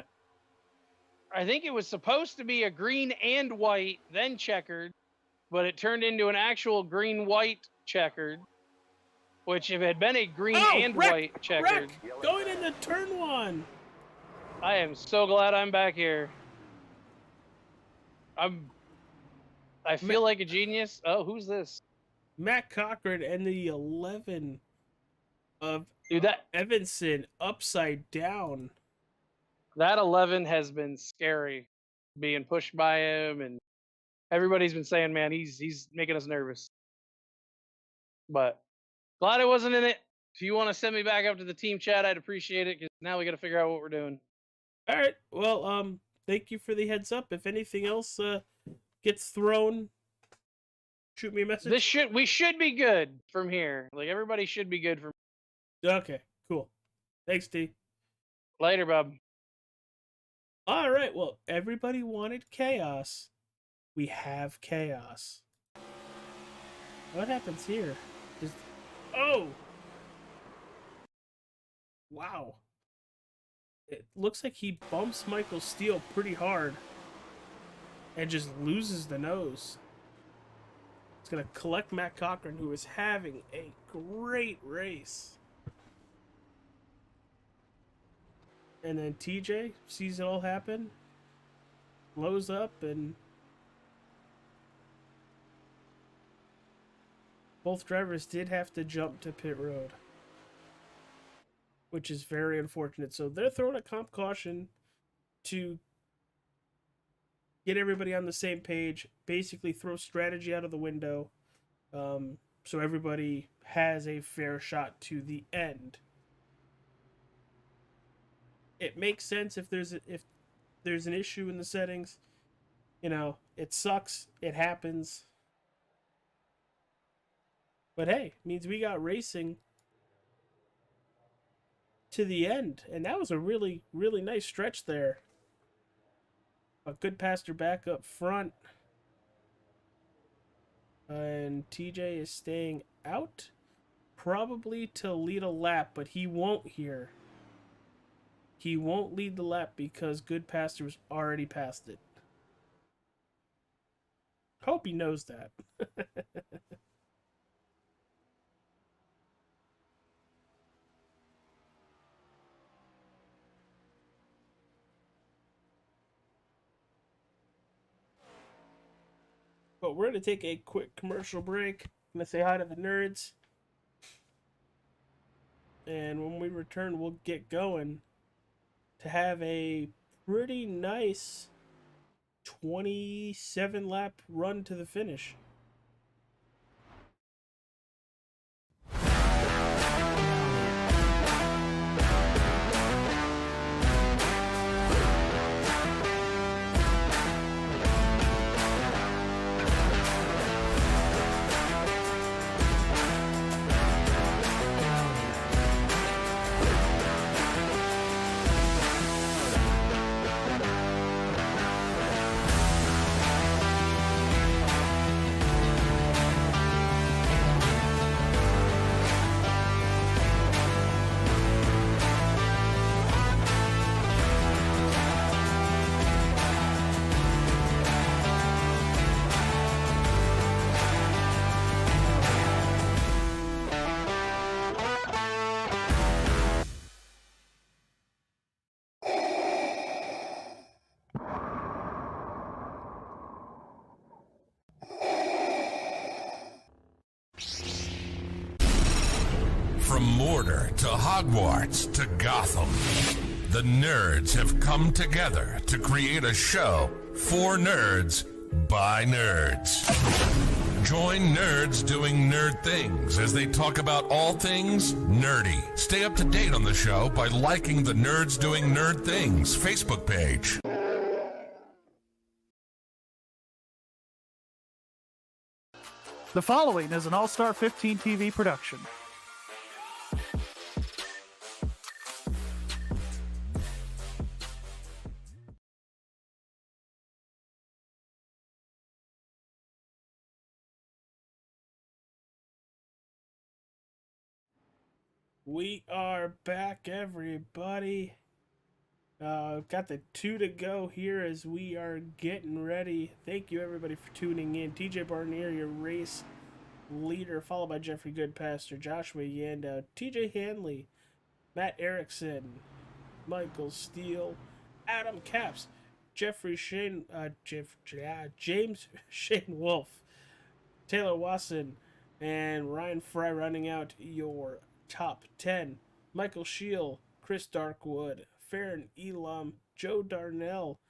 think it was supposed to be a green and white, then checkered, but it turned into an actual green-white checkered, which if it had been a green and white checkered... Going into turn 1! I am so glad I'm back here. I feel like a genius. Oh, who's this? Matt Cochran and the 11 of Dude, Evanson upside down. That 11 has been scary, being pushed by him, and everybody's been saying, man, he's making us nervous. But glad I wasn't in it. If you want to send me back up to the team chat, I'd appreciate it, because now we got to figure out what we're doing. All right. Well, thank you for the heads up. If anything else gets thrown, shoot me a message. We should be good from here. Like, everybody should be good from. Okay, cool. Thanks, T. Later, bub. All right. Well, everybody wanted chaos. We have chaos. What happens here? Oh! Wow. It looks like he bumps Michael Steele pretty hard and just loses the nose. It's going to collect Matt Cochran, who is having a great race. And then TJ sees it all happen, blows up, and both drivers did have to jump to pit road. which is very unfortunate. So they're throwing a comp caution to get everybody on the same page, basically throw strategy out of the window, so everybody has a fair shot to the end. It makes sense if there's an issue in the settings. You know, it sucks. It happens. But hey, it means we got racing to the end. And that was a really, really nice stretch there. A good passer back up front. And TJ is staying out. Probably to lead a lap, but he won't here. He won't lead the lap because good passer's already passed it. Hope he knows that. But we're going to take a quick commercial break. I'm going to say hi to the nerds. And when we return, we'll get going to have a pretty nice 27 lap run to the finish. From Mordor to Hogwarts to Gotham, the nerds have come together to create a show for nerds by nerds. Join nerds doing nerd things as they talk about all things nerdy. Stay up to date on the show by liking the Nerds Doing Nerd Things Facebook page. The following is an All-Star 15 TV production. We are back, everybody. Got the 2 to go here as we are getting ready. Thank you, everybody, for tuning in. TJ Barnier, your race leader, followed by Jeffrey Goodpaster, Joshua Yanda, TJ Hanley, Matt Erickson, Michael Steele, Adam Caps, James Shane Wolf, Taylor Wasson, and Ryan Fry running out your top 10. Michael Scheel, Chris Darkwood, Farron Elam, Joe Darnell,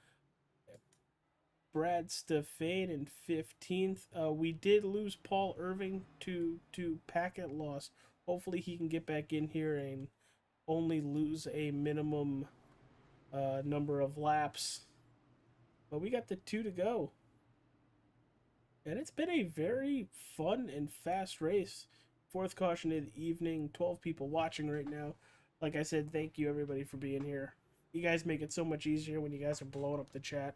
Brad Stefan in 15th. We did lose Paul Irving to packet loss. Hopefully he can get back in here and only lose a minimum number of laps. But we got the 2 to go. And it's been a very fun and fast race. 4th caution of the evening, 12 people watching right now. Like I said, thank you everybody for being here. You guys make it so much easier when you guys are blowing up the chat.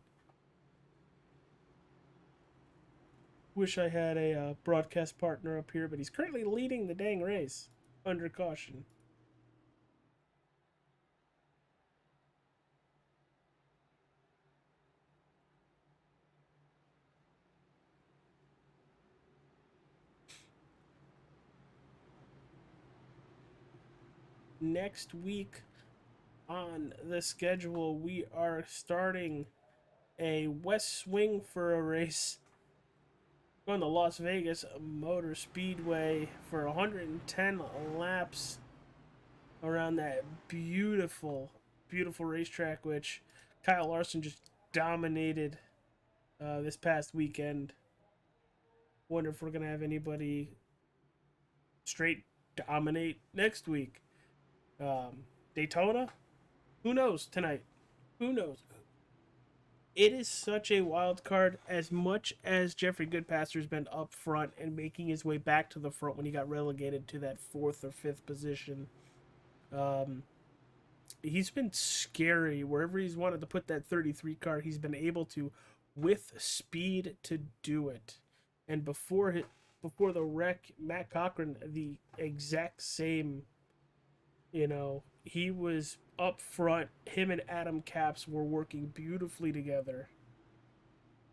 Wish I had a broadcast partner up here, but he's currently leading the dang race under caution. Next week on the schedule, we are starting a West Swing for a race going to Las Vegas Motor Speedway for 110 laps. around that beautiful, beautiful racetrack, which Kyle Larson just dominated this past weekend. Wonder if we're gonna have anybody straight dominate next week. Daytona, who knows tonight? Who knows? It is such a wild card. As much as Jeffrey Goodpaster's been up front and making his way back to the front when he got relegated to that 4th or 5th position, he's been scary. Wherever he's wanted to put that 33 car, he's been able to, with speed, to do it. And before the wreck, Matt Cochran, the exact same. He was up front. Him and Adam Capps were working beautifully together.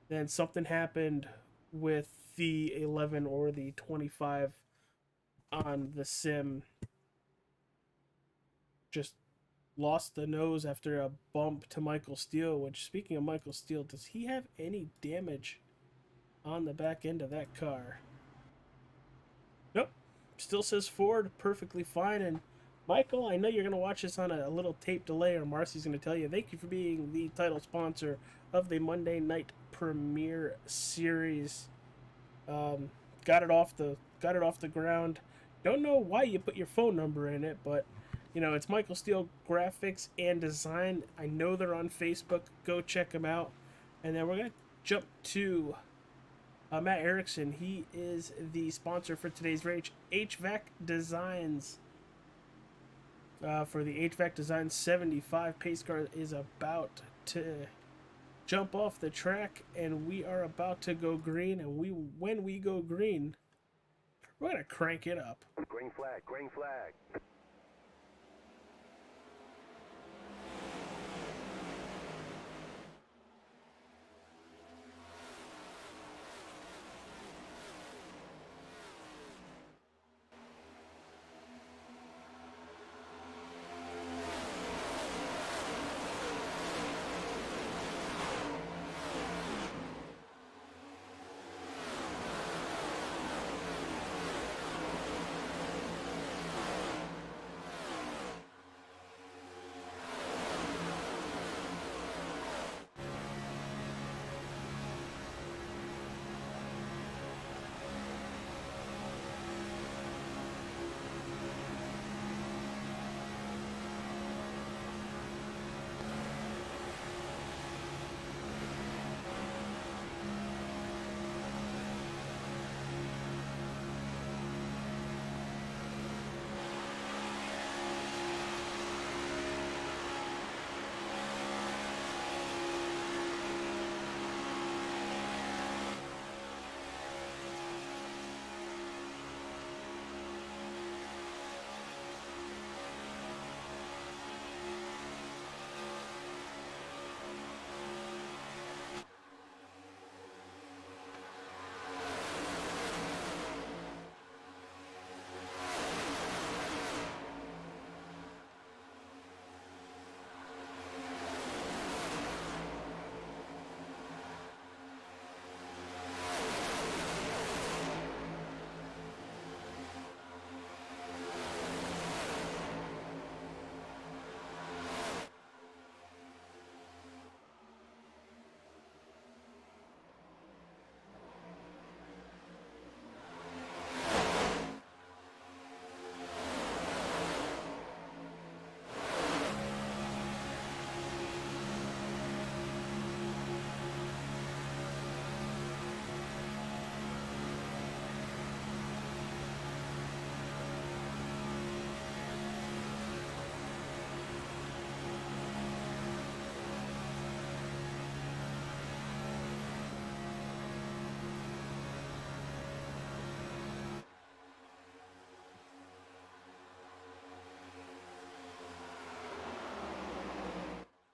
Then something happened with the 11 or the 25 on the sim. Just lost the nose after a bump to Michael Steele, which, speaking of Michael Steele, does he have any damage on the back end of that car? Nope. Still says Ford, perfectly fine. And Michael, I know you're going to watch this on a little tape delay, or Marcy's going to tell you, thank you for being the title sponsor of the Monday Night Premiere Series. Got it off the ground. Don't know why you put your phone number in it, but it's Michael Steele Graphics and Design. I know they're on Facebook. Go check them out. And then we're going to jump to Matt Erickson. He is the sponsor for today's race, HVAC Designs. For the HVAC Design 75 pace car is about to jump off the track, and we are about to go green. And when we go green, we're gonna crank it up. Green flag, green flag.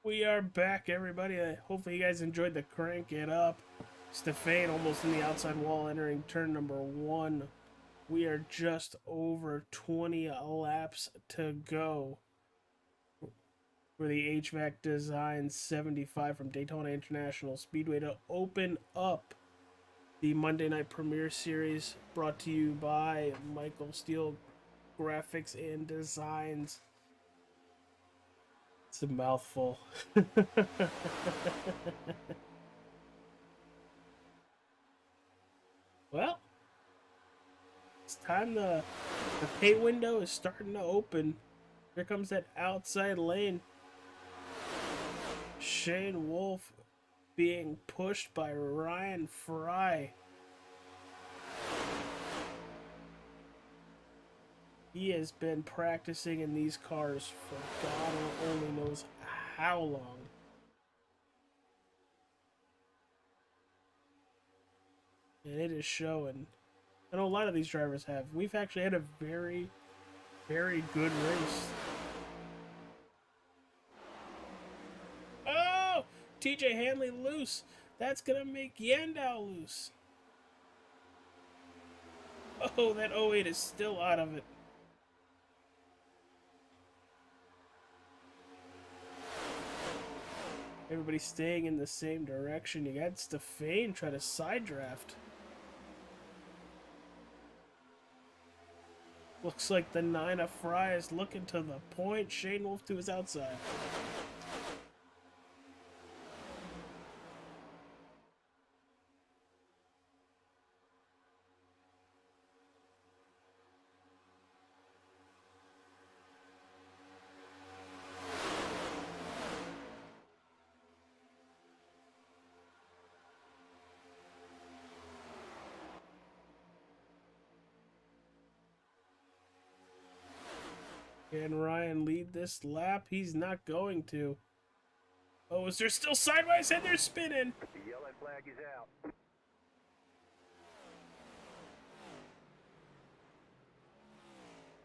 We are back, everybody. Hopefully you guys enjoyed the crank it up. Stefan almost in the outside wall entering turn number 1. We are just over 20 laps to go for the HVAC Design 75 from Daytona International Speedway to open up the Monday Night Premiere Series, brought to you by Michael Steele Graphics and Designs. It's a mouthful. Well, it's time the pay window is starting to open. Here comes that outside lane. Shane Wolf being pushed by Ryan Fry. He has been practicing in these cars for God only knows how long. And it is showing. I know a lot of these drivers have. We've actually had a very, very good race. Oh! TJ Hanley loose. That's going to make Yandau loose. Oh, that 08 is still out of it. Everybody staying in the same direction. You got Stefan try to side draft. Looks like the 9 of Fry is looking to the point. Shane Wolf to his outside. Can Ryan lead this lap? He's not going to. Oh, is there still sidewise and they're spinning? The yellow flag is out.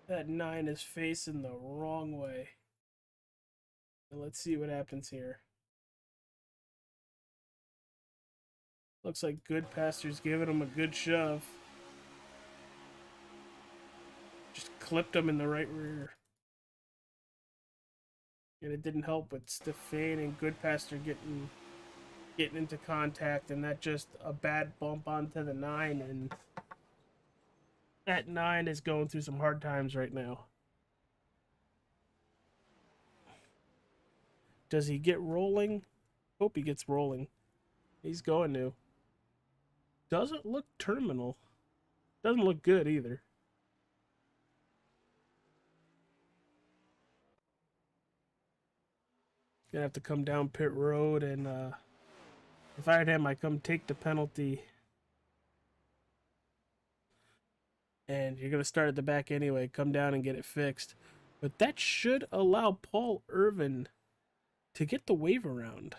That 9 is facing the wrong way. And let's see what happens here. Looks like Goodpaster's giving him a good shove. Just clipped him in the right rear. And it didn't help with Stefan and Goodpaster getting into contact, and that just a bad bump onto the 9, and that 9 is going through some hard times right now. Does he get rolling? Hope he gets rolling. He's going to. Doesn't look terminal. Doesn't look good either. Gonna have to come down pit road, and if I had him, I'd come take the penalty. And you're gonna start at the back anyway. Come down and get it fixed. But that should allow Paul Irvin to get the wave around.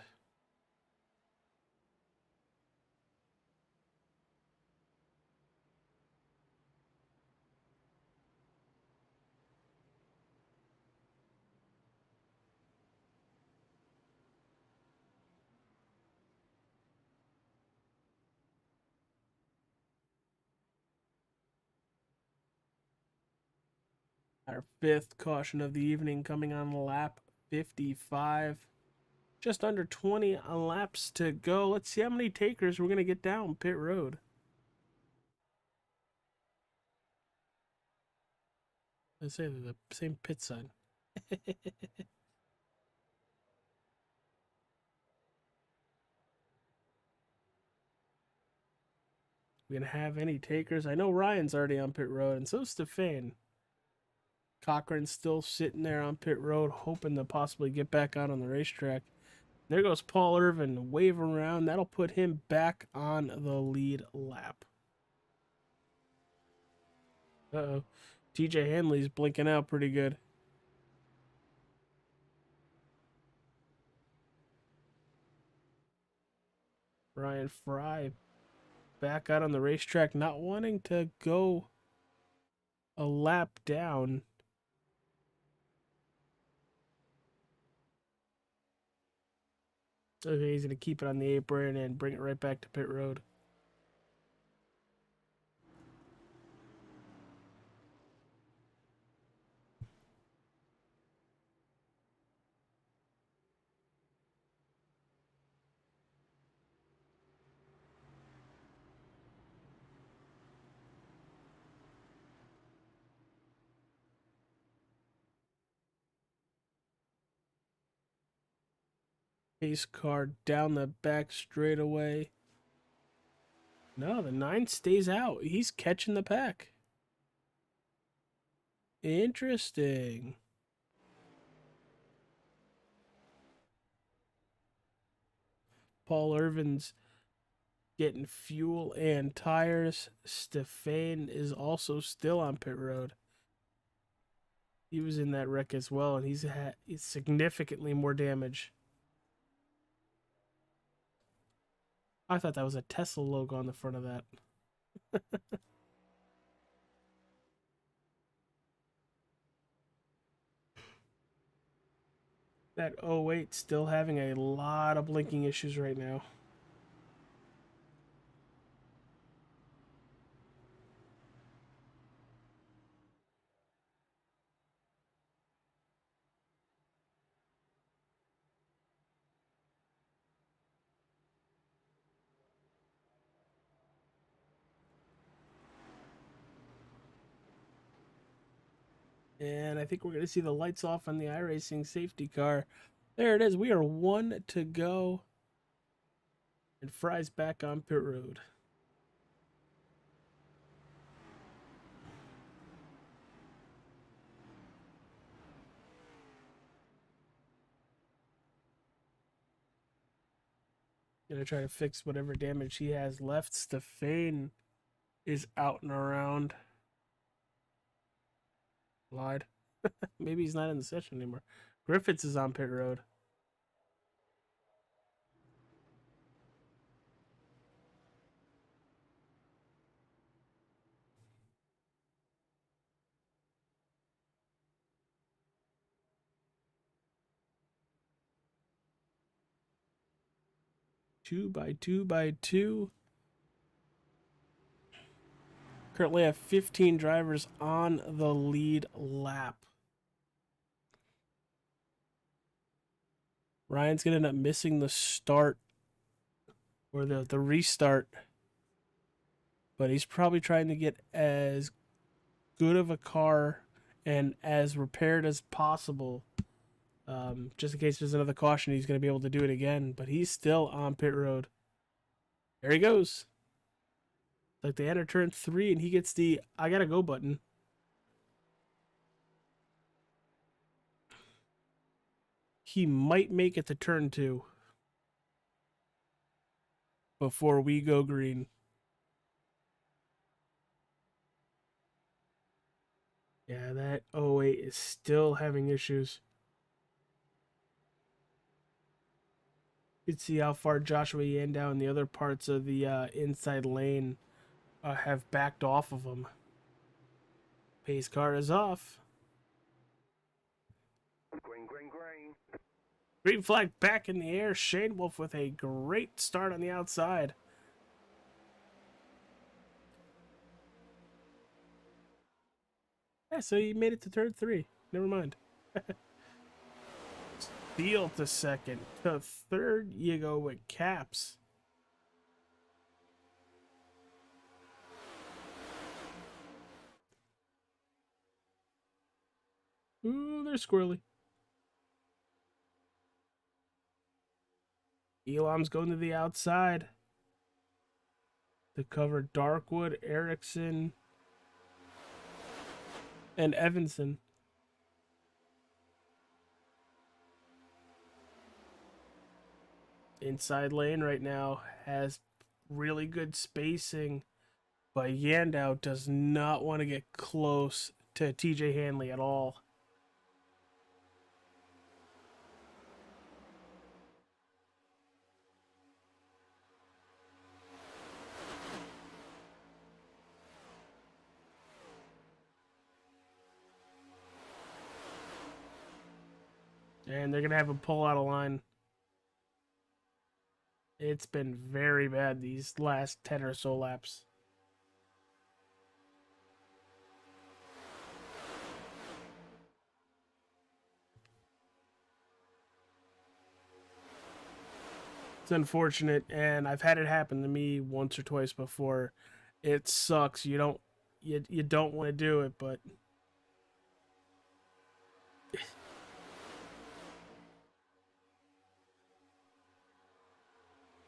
Our 5th caution of the evening coming on lap 55. Just under 20 laps to go. Let's see how many takers we're going to get down pit road. Let's say they're the same pit sign. We're going to have any takers. I know Ryan's already on pit road, and so's Stefan. Cochran's still sitting there on pit road, hoping to possibly get back out on the racetrack. There goes Paul Irvin, wave around. That'll put him back on the lead lap. Uh-oh. TJ Hanley's blinking out pretty good. Ryan Fry back out on the racetrack, not wanting to go a lap down. Okay, he's going to keep it on the apron and bring it right back to pit road. Pace car down the back straightaway. No, the 9 stays out. He's catching the pack. Interesting. Paul Irvin's getting fuel and tires. Stefan is also still on pit road. He was in that wreck as well, and he's had significantly more damage. I thought that was a Tesla logo on the front of that. That 08 still having a lot of blinking issues right now. And I think we're going to see the lights off on the iRacing safety car. There it is. We are 1 to go. And Fry's back on pit road. Gonna try to fix whatever damage he has left. Stefan is out and around. Lied. Maybe he's not in the session anymore. Griffiths is on pit road. Two by two. Currently have 15 drivers on the lead lap. Ryan's going to end up missing the start or the restart. But he's probably trying to get as good of a car and as repaired as possible. Just in case there's another caution, he's going to be able to do it again. But he's still on pit road. There he goes. Like they enter turn 3 and he gets the I gotta go button. He might make it to turn 2 before we go green. Yeah, that 08 is still having issues. You can see how far Joshua Yandow and the other parts of the inside lane have backed off of him. Pace car is off. Green. Green flag back in the air. Shane Wolf with a great start on the outside. Yeah, so he made it to turn 3. Never mind. Steele to second. To third, you go with Caps. Ooh, they're squirrely. Elam's going to the outside to cover Darkwood, Erickson, and Evanson. Inside lane right now has really good spacing, but Yandow does not want to get close to TJ Hanley at all. And they're going to have him pull out of line. It's been very bad these last 10 or so laps. It's unfortunate, and I've had it happen to me once or twice before. It sucks. You don't want to do it, but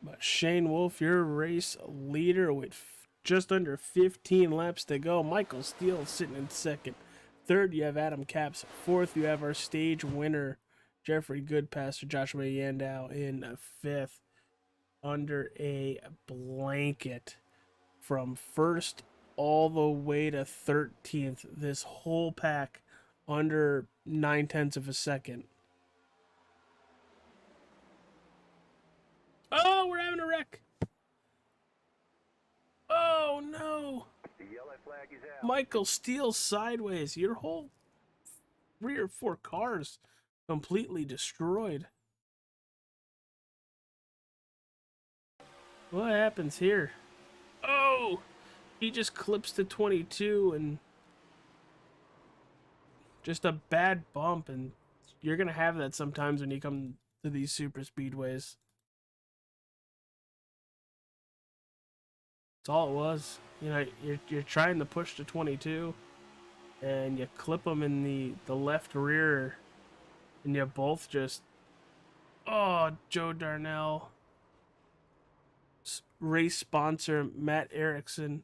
But Shane Wolf, your race leader with just under 15 laps to go. Michael Steele sitting in second. Third, you have Adam Capps. Fourth, you have our stage winner, Jeffrey Goodpaster, Joshua Yandow in fifth. Under a blanket from first all the way to 13th. This whole pack under 9/10 of a second. Oh, we're having a wreck. Oh, no. The yellow flag is out. Michael Steele sideways. Your whole 3 or 4 cars completely destroyed. What happens here? Oh, he just clips to 22 and just a bad bump, and you're going to have that sometimes when you come to these super speedways. That's all it was. You know, you're trying to push to 22, and you clip them in the left rear, and you both just... Oh, Joe Darnell. Race sponsor, Matt Erickson.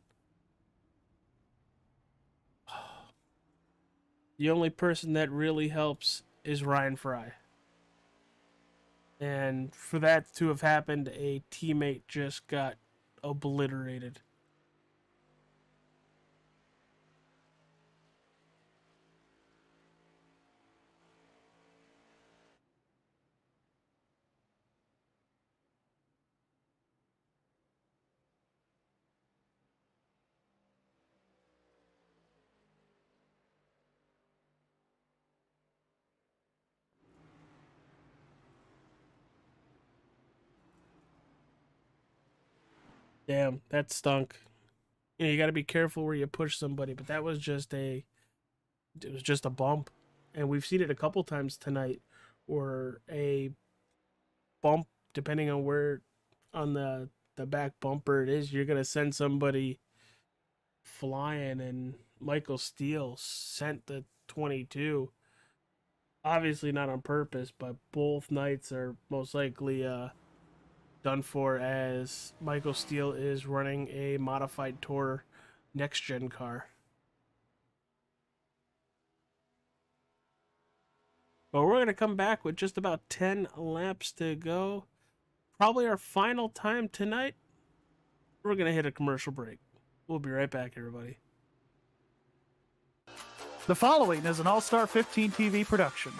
The only person that really helps is Ryan Fry. And for that to have happened, a teammate just got obliterated. Damn, that stunk. You know, you got to be careful where you push somebody, but that was just it was just a bump. And we've seen it a couple times tonight, or a bump, depending on where on the back bumper it is, you're going to send somebody flying, and Michael Steele sent the 22. Obviously not on purpose, but both nights are most likely done for, as Michael Steele is running a modified Tour next gen car. But we're going to come back with just about 10 laps to go. Probably our final time tonight. We're going to hit a commercial break. We'll be right back, everybody. The following is an All-Star 15 TV production.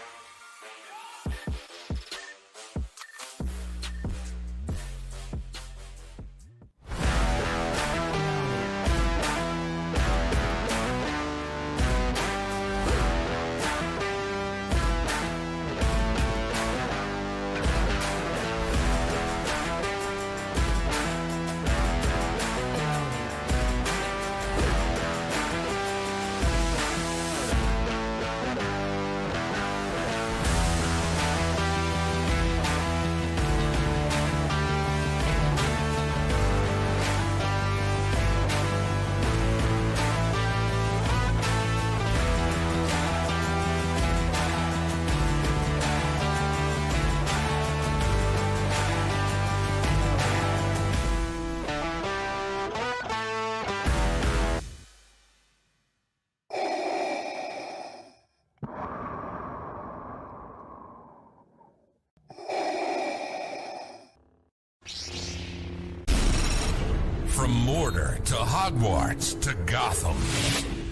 From Mordor to Hogwarts to Gotham,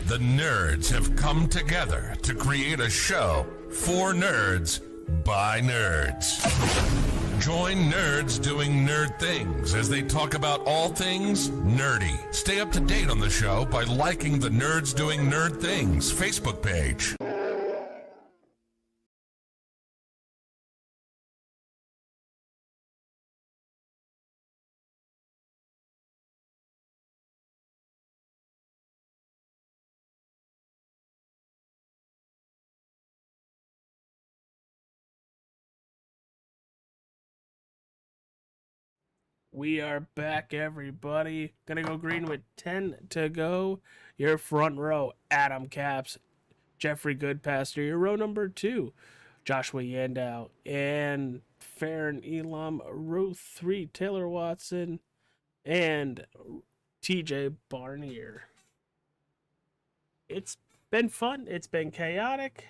the nerds have come together to create a show for nerds by nerds. Join nerds doing nerd things as they talk about all things nerdy. Stay up to date on the show by liking the Nerds Doing Nerd Things Facebook page. We are back, everybody. Gonna go green with 10 to go. Your front row, Adam Capps, Jeffrey Goodpaster. Your row number 2, Joshua Yandow, and Farron Elam, row 3, Taylor Watson, and TJ Barnier. It's been fun. It's been chaotic.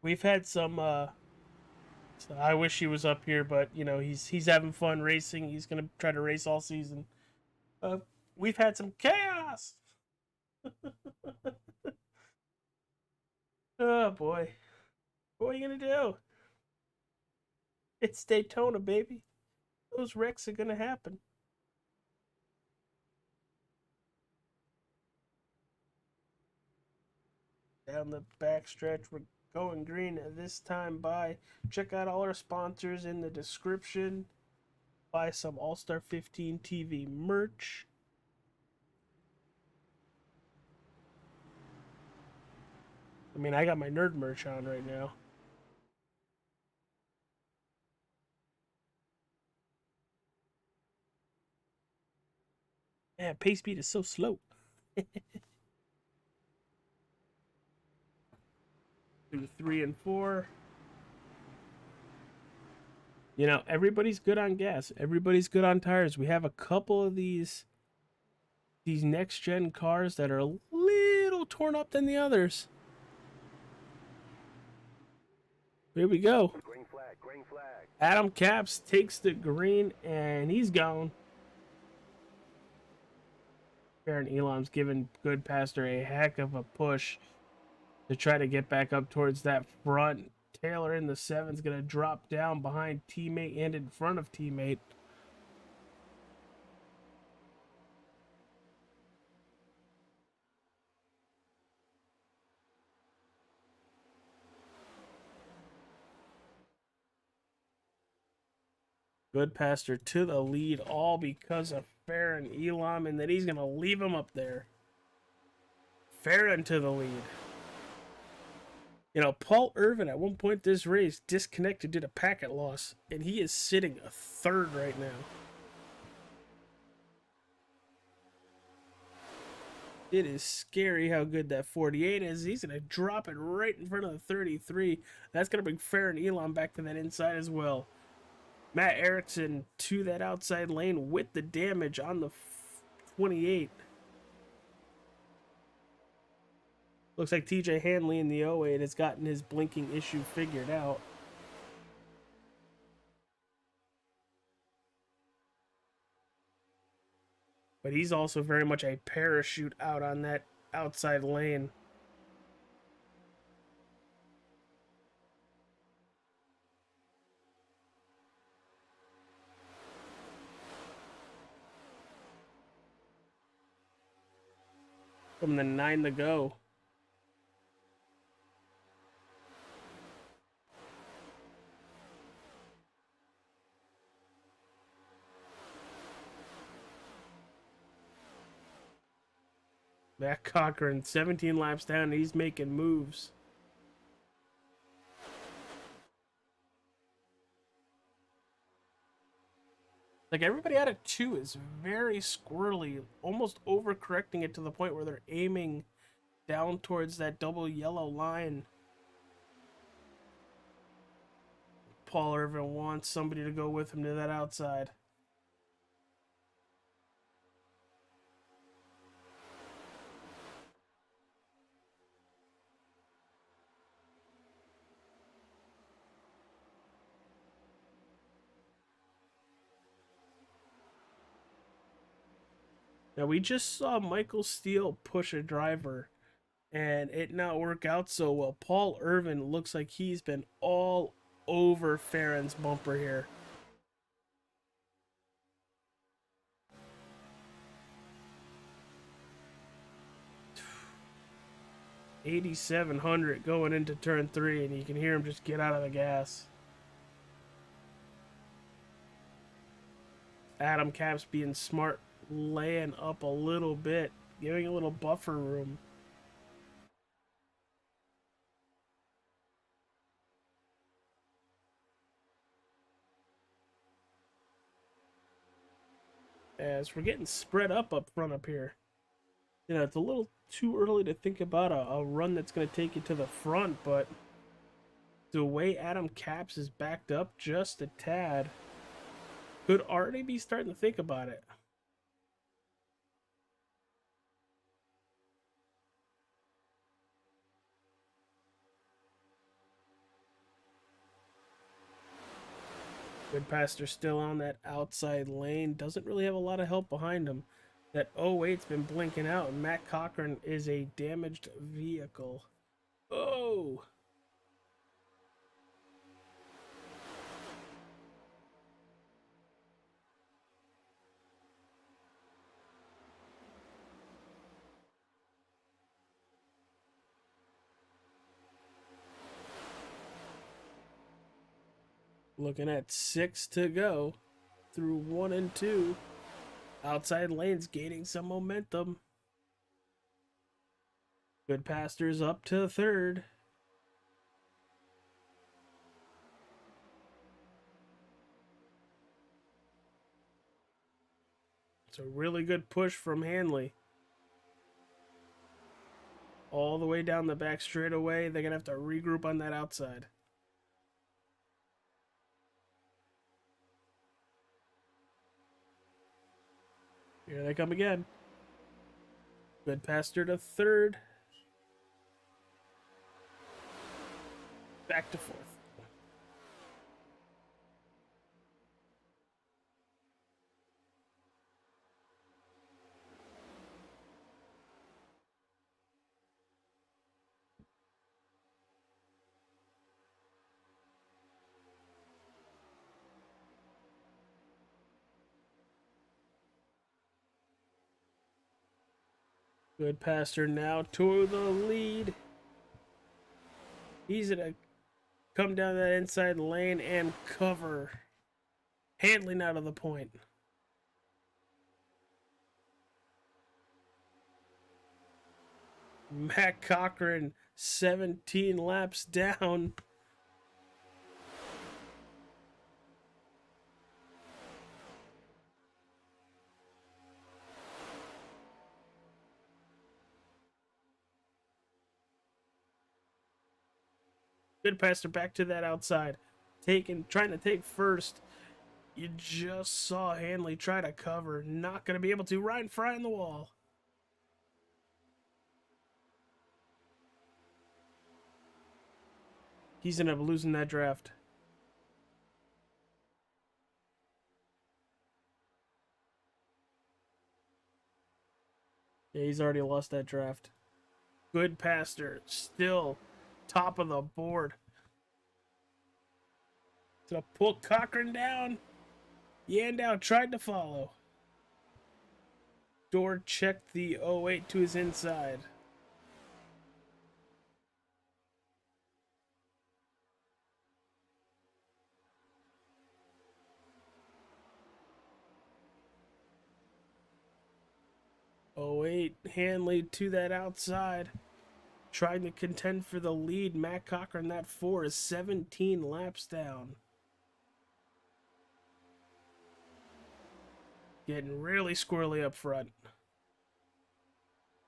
We've had some I wish he was up here, but you know, he's having fun racing. He's gonna try to race all season. We've had some chaos. Oh boy. What are you gonna do? It's Daytona, baby. Those wrecks are gonna happen. Down the backstretch, we're going green at this time by. Check out all our sponsors in the description. Buy some All-Star 15 TV merch. I mean, I got my nerd merch on right now. Man, pace speed is so slow. Through 3 and 4. You know, everybody's good on gas. Everybody's good on tires. We have a couple of these next gen cars that are a little torn up than the others. Here we go. Green flag, green flag. Adam Caps takes the green and he's gone. Farron Elam's giving Goodpaster a heck of a push to try to get back up towards that front. Taylor in the 7's going to drop down behind teammate and in front of teammate. Goodpaster to the lead, all because of Farron Elam, and then he's going to leave him up there. Farron to the lead. You know, Paul Irvin at one point this race disconnected due to packet loss, and he is sitting a third right now. It is scary how good that 48 is. He's going to drop it right in front of the 33. That's going to bring Farron Elam back to that inside as well. Matt Erickson to that outside lane with the damage on the 28. Looks like TJ Hanley in the 08 has gotten his blinking issue figured out. But he's also very much a parachute out on that outside lane. From the 9 to go. Matt Cochran, 17 laps down, and he's making moves. Like, everybody out of 2 is very squirrely, almost overcorrecting it to the point where they're aiming down towards that double yellow line. Paul Irvin wants somebody to go with him to that outside. Now, we just saw Michael Steele push a driver and it not work out so well. Paul Irvin looks like he's been all over Farron's bumper here. $8,700 going into turn 3, and you can hear him just get out of the gas. Adam Caps being smart, laying up a little bit, giving a little buffer room. As we're getting spread up front up here. You know, it's a little too early to think about a run that's going to take you to the front, but The way Adam Capps is backed up just a tad, could already be starting to think about it. Goodpaster still on that outside lane. Doesn't really have a lot of help behind him. That 08's been blinking out, and Matt Cochran is a damaged vehicle. Oh! Looking at 6 to go through 1 and 2. Outside lanes gaining some momentum. Goodpaster's up to 3rd. It's a really good push from Hanley. All the way down the back straightaway. They're going to have to regroup on that outside. Here they come again. Goodpaster to 3rd. Back to 4th. Goodpaster now to the lead. He's gonna come down that inside lane and cover. Handling out of the point. Matt Cochran 17 laps down. Goodpaster back to that outside. Trying to take first. You just saw Hanley try to cover. Not going to be able to. Ryan Fry on the wall. He's going to end up losing that draft. Yeah, he's already lost that draft. Goodpaster still top of the board. To pull Cochran down. Yandow tried to follow. Door checked the 08 to his inside. Hanley to that outside. Trying to contend for the lead. Matt Cochran, that 4 is 17 laps down. Getting really squirrely up front.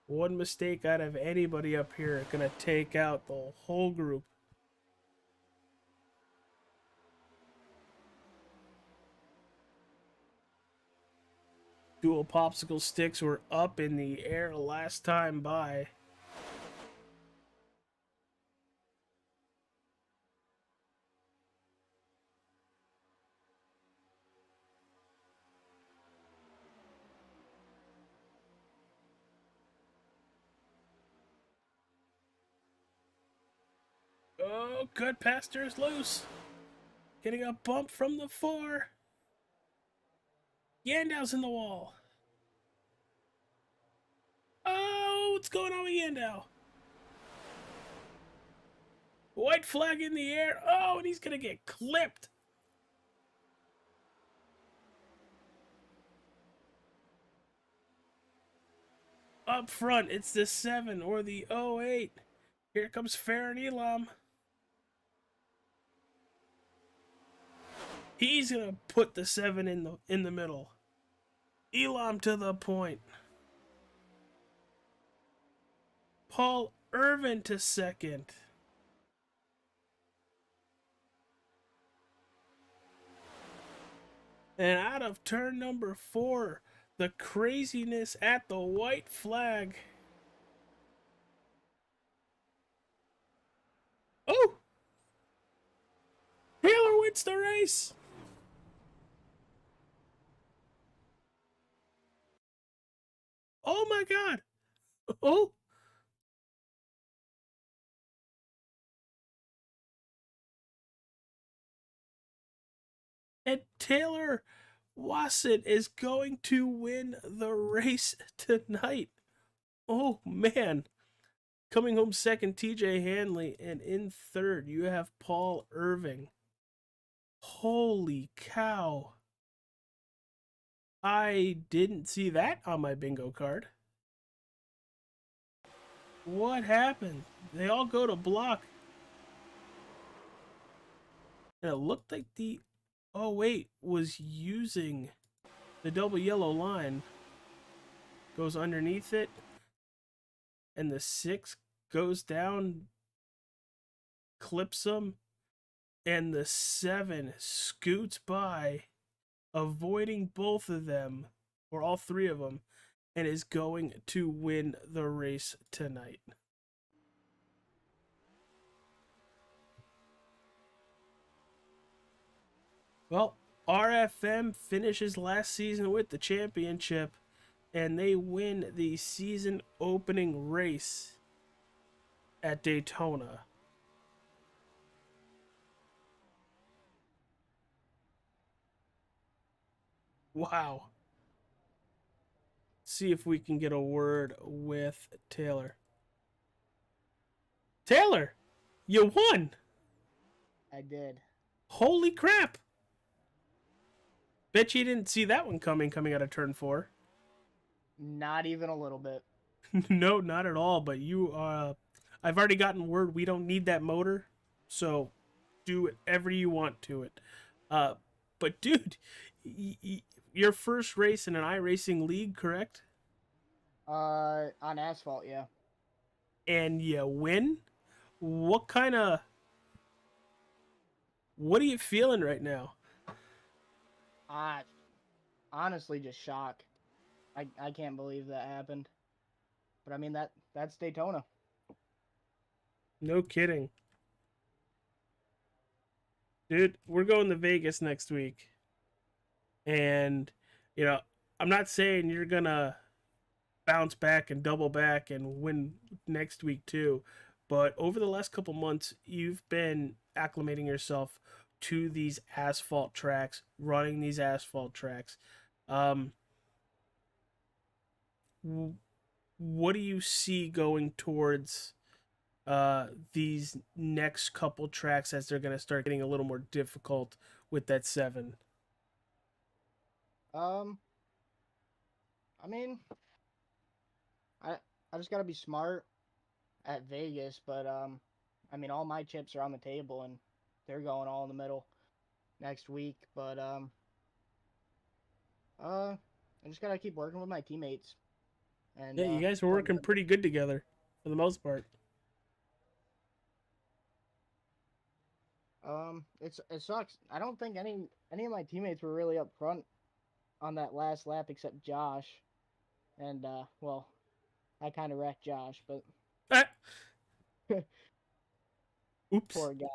One mistake out of anybody up here gonna take out the whole group. Dual popsicle sticks were up in the air last time by. Oh, Goodpaster is loose. Getting a bump from the 4. Yandow's in the wall. Oh, what's going on with Yandow? White flag in the air. Oh, and he's going to get clipped. Up front, it's the 7 or the 08. Here comes Farron Elam. He's going to put the 7 in the middle. Elam to the point. Paul Irvin to 2nd. And out of turn number 4, the craziness at the white flag. Oh! Taylor wins the race! Oh my god! Oh! And Taylor Wasson is going to win the race tonight. Oh man. Coming home second, TJ Hanley, and in third, you have Paul Irving. Holy cow. I didn't see that on my bingo card. What happened? They all go to block. And it looked like the 08 was using the double yellow line. Goes underneath it. And the 6 goes down, clips him, and the 7 scoots by, avoiding both of them, or all 3 of them, and is going to win the race tonight. Well, RFM finishes last season with the championship, and they win the season opening race at Daytona. Wow. See if we can get a word with Taylor. Taylor, you won! I did. Holy crap! Bet you didn't see that one coming out of turn 4. Not even a little bit. No, not at all. But I've already gotten word we don't need that motor, so do whatever you want to it. But dude, your first race in an iRacing league, correct? On asphalt, yeah. And you win? What are you feeling right now? Honestly, just shock. I can't believe that happened. But I mean, that's Daytona. No kidding. Dude, we're going to Vegas next week. And, I'm not saying you're going to bounce back and double back and win next week too. But over the last couple months, you've been acclimating yourself to these asphalt tracks, running these asphalt tracks. What do you see going towards these next couple tracks as they're going to start getting a little more difficult with that 7? I mean, I just gotta be smart at Vegas, but I mean, all my chips are on the table and they're going all in the middle next week. But I just gotta keep working with my teammates. And Yeah, you guys were working pretty good together for the most part. It sucks. I don't think any of my teammates were really up front on that last lap except Josh. And well, I kind of wrecked Josh, but Ah. Oops. poor guy.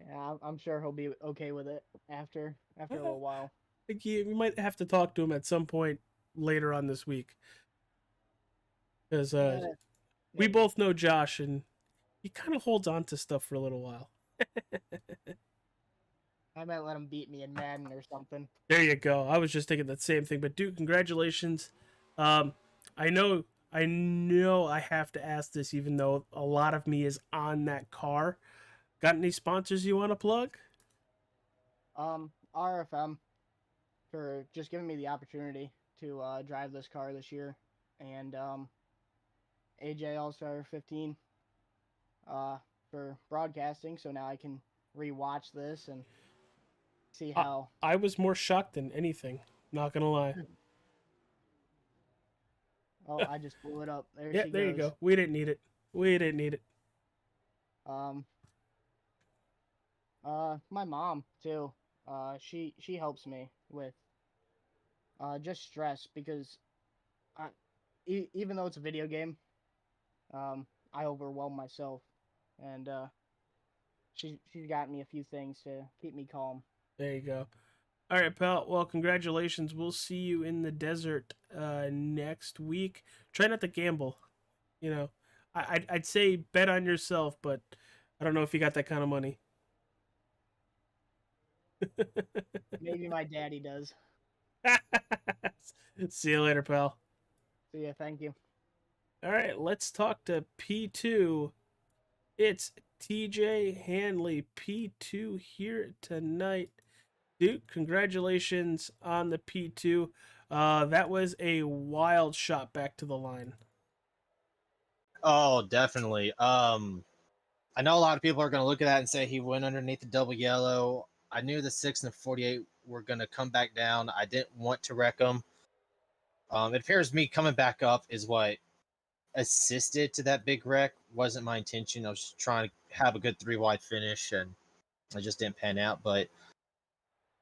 Yeah, I'm sure he'll be okay with it after a little while. I think you might have to talk to him at some point later on this week. Because we both know Josh, and he kind of holds on to stuff for a little while. I might let him beat me in Madden or something. There you go. I was just thinking that same thing. But dude, congratulations. I know I have to ask this, even though a lot of me is on that car. Got any sponsors you want to plug? RFM for just giving me the opportunity to drive this car this year, and AJ All-Star 15 for broadcasting, so now I can rewatch this and see how... I was more shocked than anything, not gonna lie. Oh, I just blew it up. There Yeah, she there goes. you go. We didn't need it. My mom too. she helps me with just stress because even though it's a video game, I overwhelm myself, and she's got me a few things to keep me calm. There you go. All right, pal. Well, congratulations. We'll see you in the desert next week. Try not to gamble. You know, I'd say bet on yourself, but I don't know if you got that kind of money. Maybe my daddy does. See you later, pal. So yeah, thank you. All right, let's talk to P2. It's TJ Hanley, P2 here tonight. Dude, congratulations on the P2. That was a wild shot back to the line. Oh, definitely. I know a lot of people are going to look at that and say he went underneath the double yellow. I knew the 6 and the 48 were going to come back down. I didn't want to wreck them. It appears me coming back up is what assisted to that big wreck. Wasn't my intention. I was just trying to have a good 3-wide finish, and I just didn't pan out. But,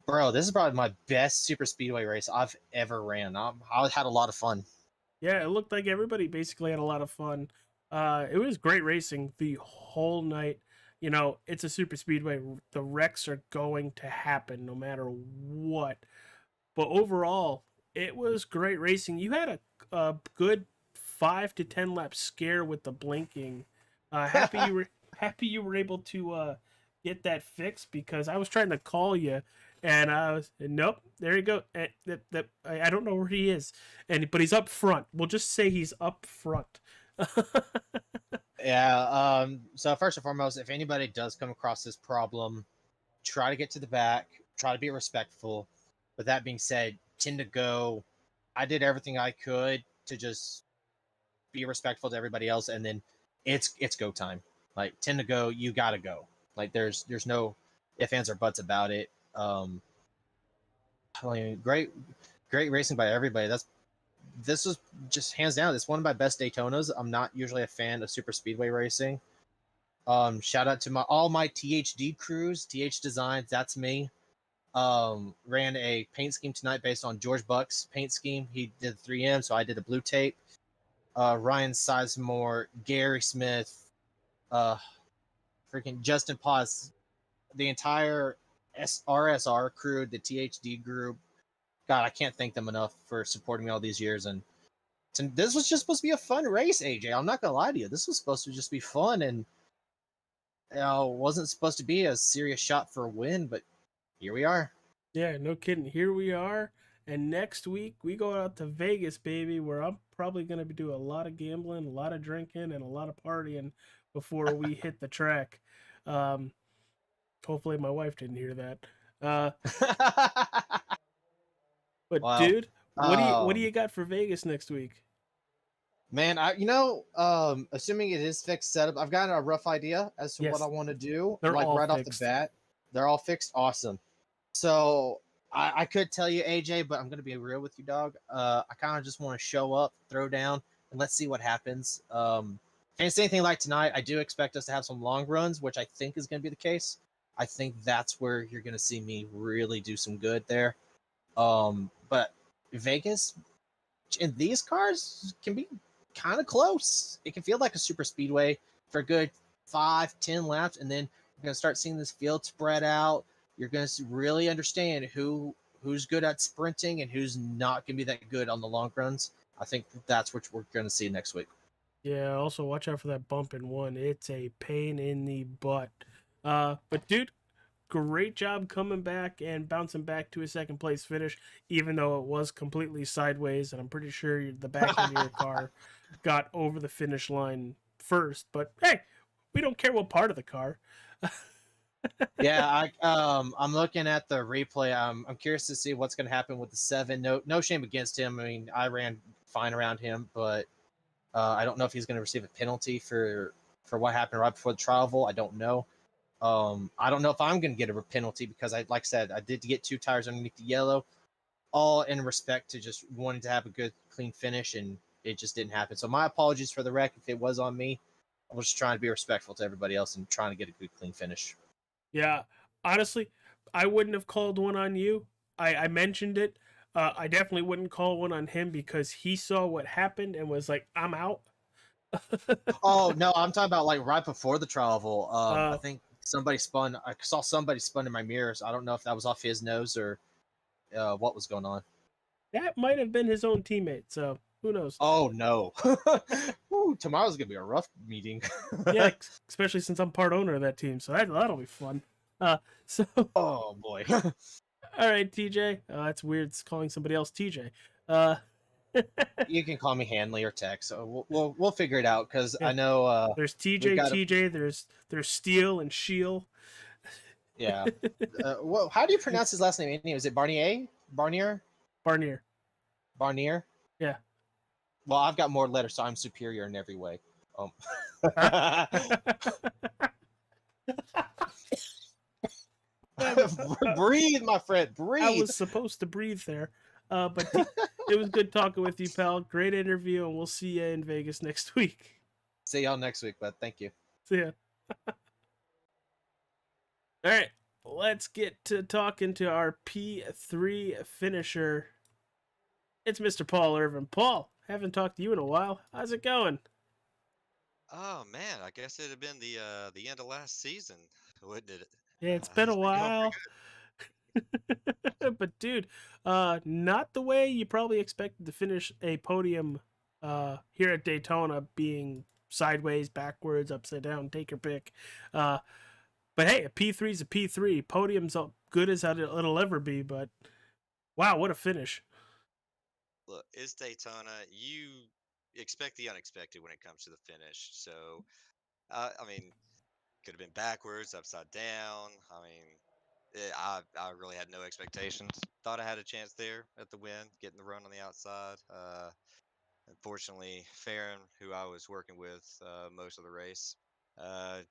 bro, this is probably my best super speedway race I've ever ran. I had a lot of fun. Yeah, it looked like everybody basically had a lot of fun. It was great racing the whole night. You know, it's a super speedway. The wrecks are going to happen no matter what. But overall, it was great racing. You had a good 5 to 10 lap scare with the blinking. Happy you were able to get that fixed, because I was trying to call you, and I was nope. There you go. I don't know where he is, but he's up front. We'll just say he's up front. Yeah. So first and foremost, if anybody does come across this problem, try to get to the back. Try to be respectful. With that being said, tend to go. I did everything I could to just be respectful to everybody else, and then it's go time. Like, tend to go. You gotta go. Like, there's no ifs, ands, or buts about it. I mean, great racing by everybody. This was just hands down. This is one of my best Daytonas. I'm not usually a fan of super speedway racing. Shout out to all my THD crews, TH Designs. That's me. Ran a paint scheme tonight based on George Buck's paint scheme. He did 3M, so I did a blue tape. Ryan Sizemore, Gary Smith, freaking Justin Paz, the entire RSR crew, the THD group. God, I can't thank them enough for supporting me all these years. And this was just supposed to be a fun race, AJ. I'm not gonna lie to you. This was supposed to just be fun, and wasn't supposed to be a serious shot for a win, but here we are. Yeah, no kidding. Here we are. And next week, we go out to Vegas, baby, where I'm probably going to be doing a lot of gambling, a lot of drinking, and a lot of partying before we hit the track. Hopefully my wife didn't hear that. But, wow. Dude, what do you got for Vegas next week? Man, assuming it is fixed setup, I've got a rough idea as to what I want to do. They're all right fixed. Off the bat. They're all fixed. Awesome. So I could tell you, AJ, but I'm going to be real with you, dog. I kind of just want to show up, throw down, and let's see what happens. Can't say anything like tonight. I do expect us to have some long runs, which I think is going to be the case. I think that's where you're going to see me really do some good there. But Vegas, in these cars, can be kind of close. It can feel like a super speedway for a good 5-10 laps, and then you're going to start seeing this field spread out. You're going to really understand who's good at sprinting and who's not going to be that good on the long runs. I think that's what we're going to see next week. Yeah, also watch out for that bump in one. It's a pain in the butt. But dude, great job coming back and bouncing back to a second place finish, even though it was completely sideways, and I'm pretty sure the back end of your car got over the finish line first. But hey, we don't care what part of the car. Yeah, I'm looking at the replay. I'm curious to see what's going to happen with the 7. No shame against him. I mean, I ran fine around him, but I don't know if he's going to receive a penalty for what happened right before the travel. I don't know. I don't know if I'm going to get a penalty because like I said, I did get 2 tires underneath the yellow, all in respect to just wanting to have a good, clean finish, and it just didn't happen. So my apologies for the wreck if it was on me. I was just trying to be respectful to everybody else and trying to get a good, clean finish. Yeah, honestly, I wouldn't have called one on you. I mentioned it. I definitely wouldn't call one on him because he saw what happened and was like, "I'm out." Oh no, I'm talking about like right before the travel. I Uh, think somebody spun. I saw somebody spun in my mirrors. I don't know if that was off his nose or what was going on. that might have been his own teammate. So who knows? Oh no. Ooh, tomorrow's gonna be a rough meeting. Yeah, especially since I'm part owner of that team, so that'll be fun. So Oh boy. all right, TJ. That's weird. It's calling somebody else TJ. Uh, You can call me Hanley or Tex. So we'll figure it out because Yeah. I know there's we've TJ, got TJ. There's Steele and Shield. yeah. Well, how do you pronounce his last name? Anyway, is it Barnier? Barnier? Barnier. Barnier? Yeah. Well, I've got more letters, so I'm superior in every way. Breathe, my friend. Breathe. I was supposed to breathe there. But it was good talking with you, pal. Great interview, and we'll see you in Vegas next week. See y'all next week, bud. Thank you. See ya. All right, let's get to talking to our P3 finisher. It's Mr. Paul Irvin. Paul, haven't talked to you in a while. How's it going? Oh man, I guess it'd have been the end of last season, wouldn't it? Yeah, it's been a It's been going while. But dude, not the way you probably expected to finish a podium here at Daytona, being sideways, backwards, upside down, take your pick. But hey, a P3 is a P3. Podium's as good as it'll ever be, but wow, what a finish. Look, it's Daytona. You expect the unexpected when it comes to the finish. So, I mean, could have been backwards, upside down. I mean, I really had no expectations. Thought I had a chance there at the win, getting the run on the outside. Unfortunately, Farron, who I was working with most of the race,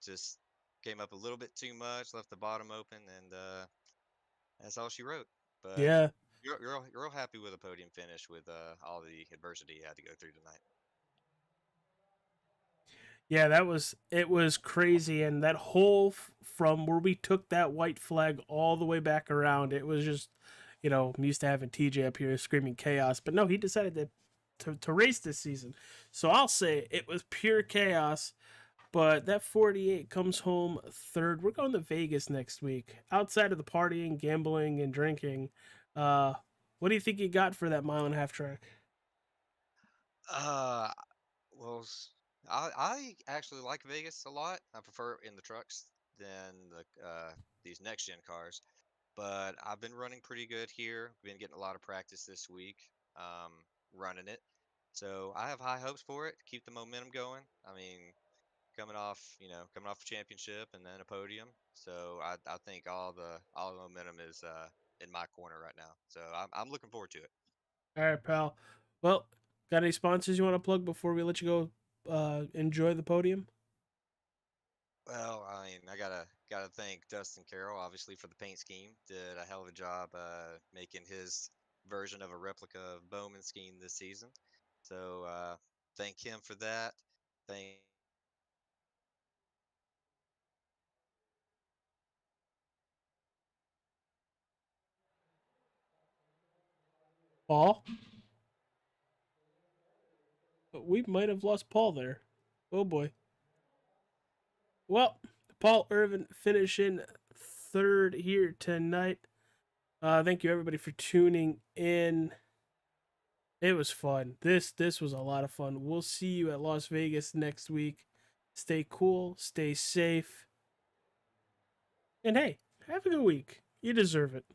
just came up a little bit too much, left the bottom open, and that's all she wrote. But Yeah. you're real happy with a podium finish with all the adversity you had to go through tonight. Yeah, it was crazy, and that whole from where we took that white flag all the way back around, it was just, I'm used to having TJ up here screaming chaos, but no, he decided to race this season. So I'll say it was pure chaos, but that 48 comes home third. We're going to Vegas next week. Outside of the partying, gambling, and drinking, what do you think you got for that mile-and-a-half track? Well, I actually like Vegas a lot. I prefer it in the trucks than these next gen cars. But I've been running pretty good here. Been getting a lot of practice this week, um, running it. So I have high hopes for it. Keep the momentum going. I mean, coming off a championship and then a podium. So I think all the momentum is in my corner right now. So I'm looking forward to it. All right, pal. Well, got any sponsors you want to plug before we let you go enjoy the podium? Well, I mean, I gotta thank Dustin Carroll, obviously, for the paint scheme. Did a hell of a job making his version of a replica of Bowman's scheme this season. So thank him for that. Thank Paul? We might have lost Paul there. Oh boy. Well, Paul Irvin finishing third here tonight. Thank you everybody for tuning in. It was fun. This was a lot of fun. We'll see you at Las Vegas next week. Stay cool, stay safe. And hey, have a good week. You deserve it.